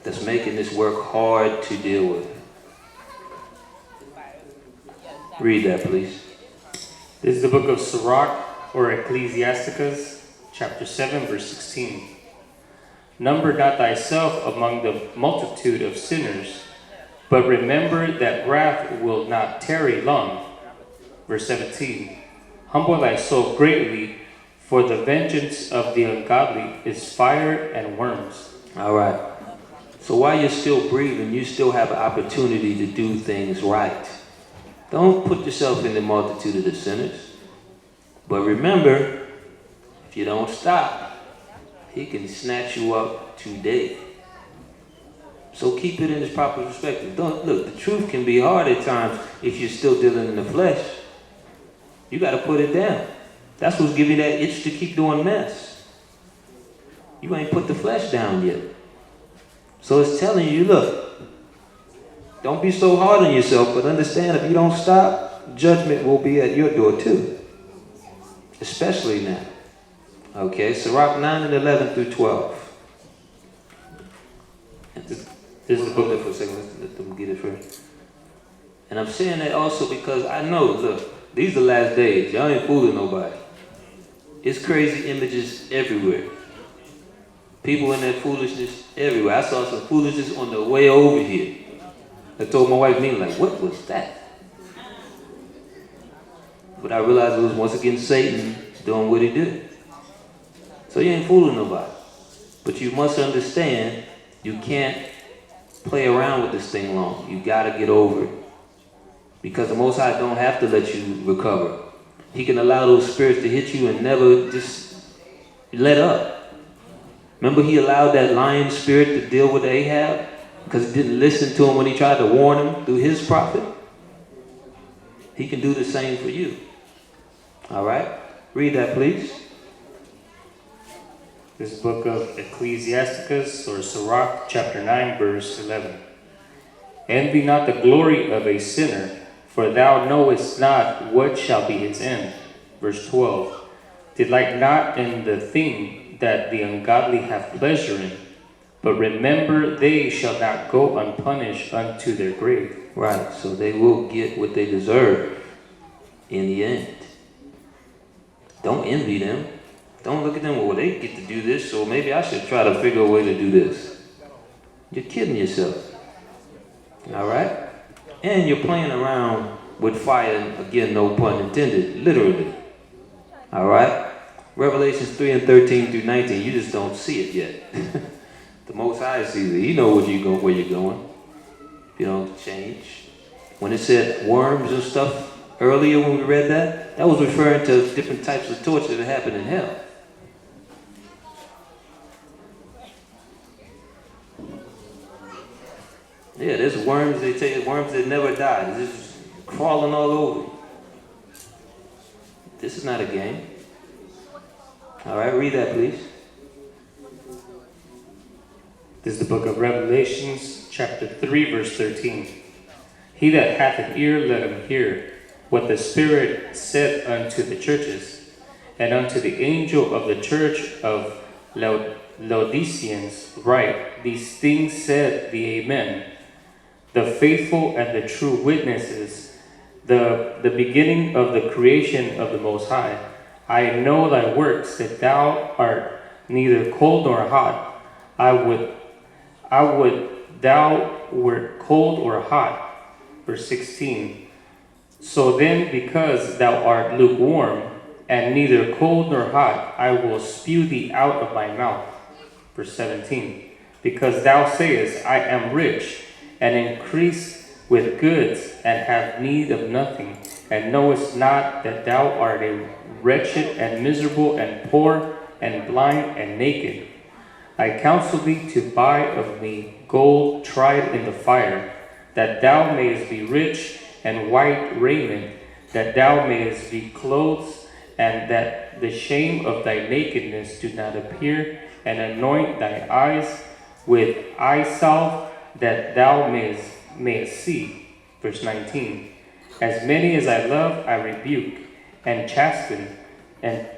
That's making this work hard to deal with. Read that, please. This is the book of Sirach, or Ecclesiasticus, chapter 7, verse 16. Number not thyself among the multitude of sinners, but remember that wrath will not tarry long. Verse 17. Humble thy soul greatly, for the vengeance of the ungodly is fire and worms. All right. So while you're still breathing, you still have an opportunity to do things right. Don't put yourself in the multitude of the sinners. But remember, if you don't stop, he can snatch you up today. So keep it in its proper perspective. Don't look, the truth can be hard at times if you're still dealing in the flesh. You got to put it down. That's what's giving you that itch to keep doing mess. You ain't put the flesh down yet. So it's telling you, look, don't be so hard on yourself, but understand if you don't stop, judgment will be at your door too. Especially now. Okay, Sirach 9 and 11 through 12. This is the book. For a second, let's let them get it first. And I'm saying that also because I know, look, these are the last days. Y'all ain't fooling nobody. It's crazy images everywhere. People in that foolishness everywhere. I saw some foolishness on the way over here. I told my wife, me, like, what was that? But I realized it was once again Satan doing what he did. So you ain't fooling nobody. But you must understand, you can't play around with this thing long. You got to get over it. Because the Most High don't have to let you recover. He can allow those spirits to hit you and never just let up. Remember he allowed that lion spirit to deal with Ahab because he didn't listen to him when he tried to warn him through his prophet? He can do the same for you. All right? Read that, please. This book of Ecclesiasticus, or Sirach, chapter 9, verse 11. Envy not the glory of a sinner, for thou knowest not what shall be his end. Verse 12. Delight not in the thing that the ungodly have pleasure in, but remember they shall not go unpunished unto their grave. Right, so they will get what they deserve in the end. Don't envy them. Don't look at them, well, they get to do this, so maybe I should try to figure a way to do this. You're kidding yourself. All right? And you're playing around with fire, again, no pun intended, literally. All right? Revelations 3 and 13 through 19, you just don't see it yet. The Most High sees it. He knows where you're going. If you don't change. When it said worms and stuff earlier when we read that, that was referring to different types of torture that happen in hell. Yeah, there's worms, they tell you, worms that never die. They're just crawling all over you. This is not a game. All right, read that, please. This is the book of Revelations, chapter 3, verse 13. He that hath an ear, let him hear what the Spirit said unto the churches. And unto the angel of the church of Laodiceans write, these things said the Amen, the faithful and the true witnesses, the beginning of the creation of the Most High. I know thy works, that thou art neither cold nor hot. I would thou wert cold or hot. Verse 16. So then, because thou art lukewarm, and neither cold nor hot, I will spew thee out of my mouth. Verse 17. Because thou sayest, I am rich, and increase with goods, and have need of nothing, and knowest not that thou art a wretched and miserable and poor and blind and naked. I counsel thee to buy of me gold tried in the fire, that thou mayest be rich, and white raiment, that thou mayest be clothed, and that the shame of thy nakedness do not appear, and anoint thy eyes with eye salve, that thou mayest see. Verse 19. As many as I love, I rebuke and chasten, and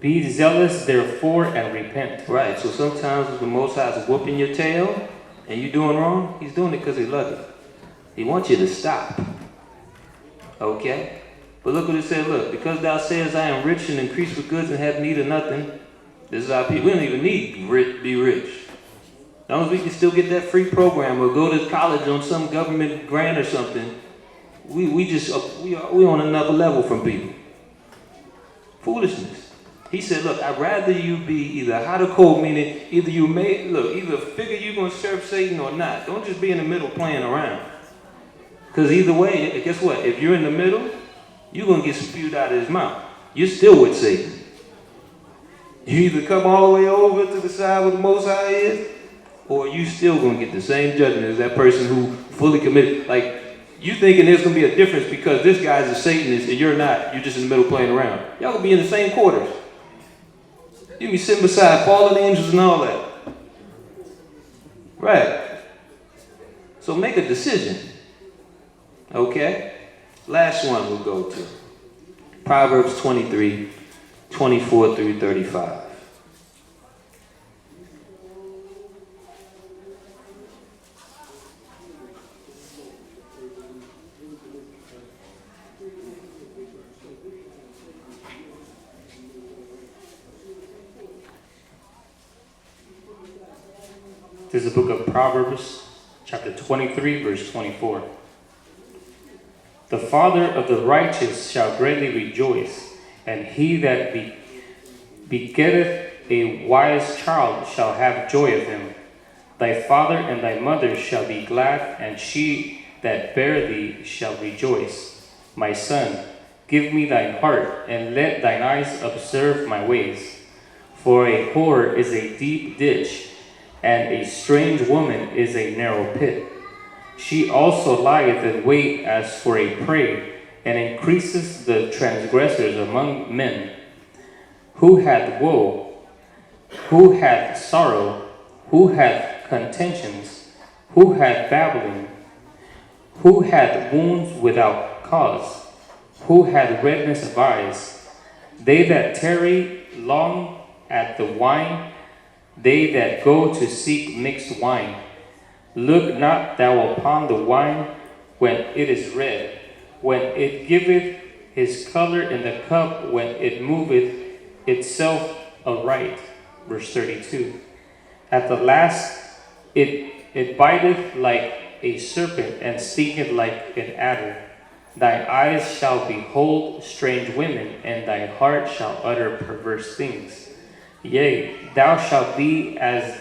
be zealous therefore and repent. Right, so sometimes the Most High is whooping your tail and you're doing wrong, he's doing it because he loves you. He wants you to stop. Okay? But look what it said, look, because thou sayest I am rich and increase with goods and have need of nothing. This is our people. We don't even need to be rich. As long as we can still get that free program or go to college on some government grant or something, we on another level from people. Foolishness. He said, look, I'd rather you be either hot or cold, meaning either either figure you're going to serve Satan or not. Don't just be in the middle playing around. Because either way, guess what? If you're in the middle, you're going to get spewed out of his mouth. You're still with Satan. You either come all the way over to the side where the Most High is, or you still going to get the same judgment as that person who fully committed. Like, you thinking there's going to be a difference because this guy's a Satanist and you're not. You're just in the middle playing around. Y'all going to be in the same quarters. You be sitting beside fallen angels and all that. Right. So make a decision. Okay? Last one we'll go to. Proverbs 23, 24 through 35. This is the book of Proverbs, chapter 23, verse 24. The father of the righteous shall greatly rejoice, and he that begetteth a wise child shall have joy of him. Thy father and thy mother shall be glad, and she that bare thee shall rejoice. My son, give me thine heart, and let thine eyes observe my ways. For a whore is a deep ditch, and a strange woman is a narrow pit. She also lieth in wait as for a prey, and increases the transgressors among men. Who hath woe? Who hath sorrow? Who hath contentions? Who hath babbling? Who hath wounds without cause? Who hath redness of eyes? They that tarry long at the wine, they that go to seek mixed wine. Look not thou upon the wine when it is red, when it giveth his color in the cup, when it moveth itself aright. Verse 32. At the last it biteth like a serpent, and stingeth like an adder. Thy eyes shall behold strange women, and thy heart shall utter perverse things. Yea, thou shalt be as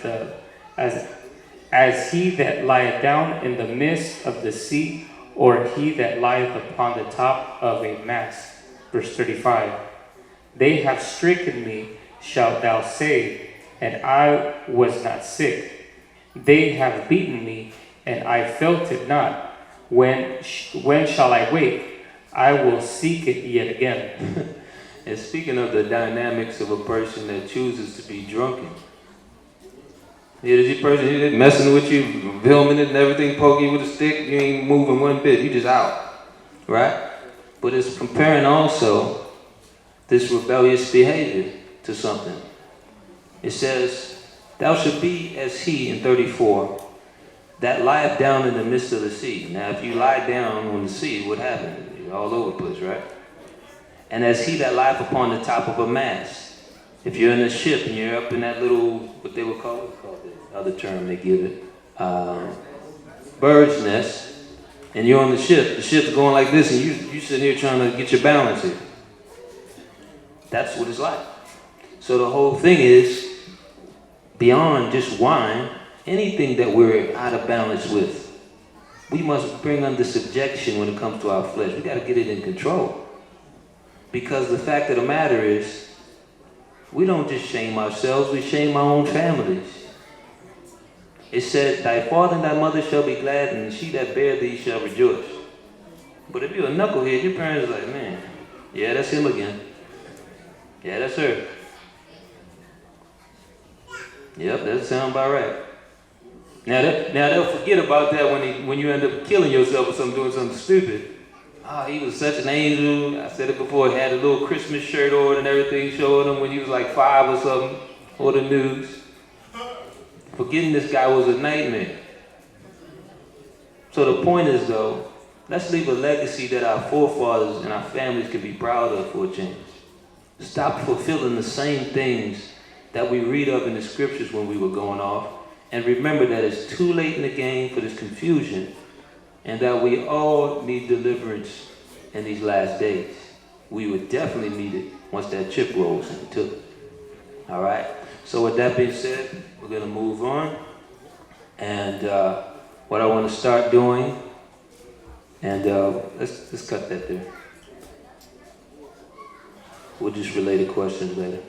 he that lieth down in the midst of the sea, or he that lieth upon the top of a mast. Verse 35. They have stricken me, shalt thou say, and I was not sick. They have beaten me, and I felt it not. When shall I wake? I will seek it yet again. And speaking of the dynamics of a person that chooses to be drunken, here's your person here messing with you, filming it and everything, poking you with a stick, you ain't moving one bit, you just out, right? But it's comparing also this rebellious behavior to something. It says, thou shalt be as he, in 34, that lieth down in the midst of the sea. Now, if you lie down on the sea, what happens? You're all over the place, right? And as he that lieth upon the top of a mast. If you're in a ship and you're up in that little, what they would call the other term they give it, bird's nest, and you're on the ship's going like this, and you sitting here trying to get your balance here. That's what it's like. So the whole thing is, beyond just wine, anything that we're out of balance with, we must bring under subjection when it comes to our flesh. We got to get it in control. Because the fact of the matter is, we don't just shame ourselves, we shame our own families. It said, thy father and thy mother shall be glad, and she that bare thee shall rejoice. But if you're a knucklehead, your parents are like, man, yeah, that's him again. Yeah, that's her. Yep, that sounds about right. Now they'll forget about that when you end up killing yourself or doing something stupid. Oh, he was such an angel. I said it before, he had a little Christmas shirt on and everything, showing him when he was like 5 or something, or the news. Forgetting this guy was a nightmare. So the point is though, let's leave a legacy that our forefathers and our families can be proud of for a change. Stop fulfilling the same things that we read of in the scriptures when we were going off, and remember that it's too late in the game for this confusion, and that we all need deliverance in these last days. We would definitely need it once that chip rolls in too. All right? So with that being said, we're going to move on. And what I want to start doing, and let's cut that there. We'll just relay the questions later.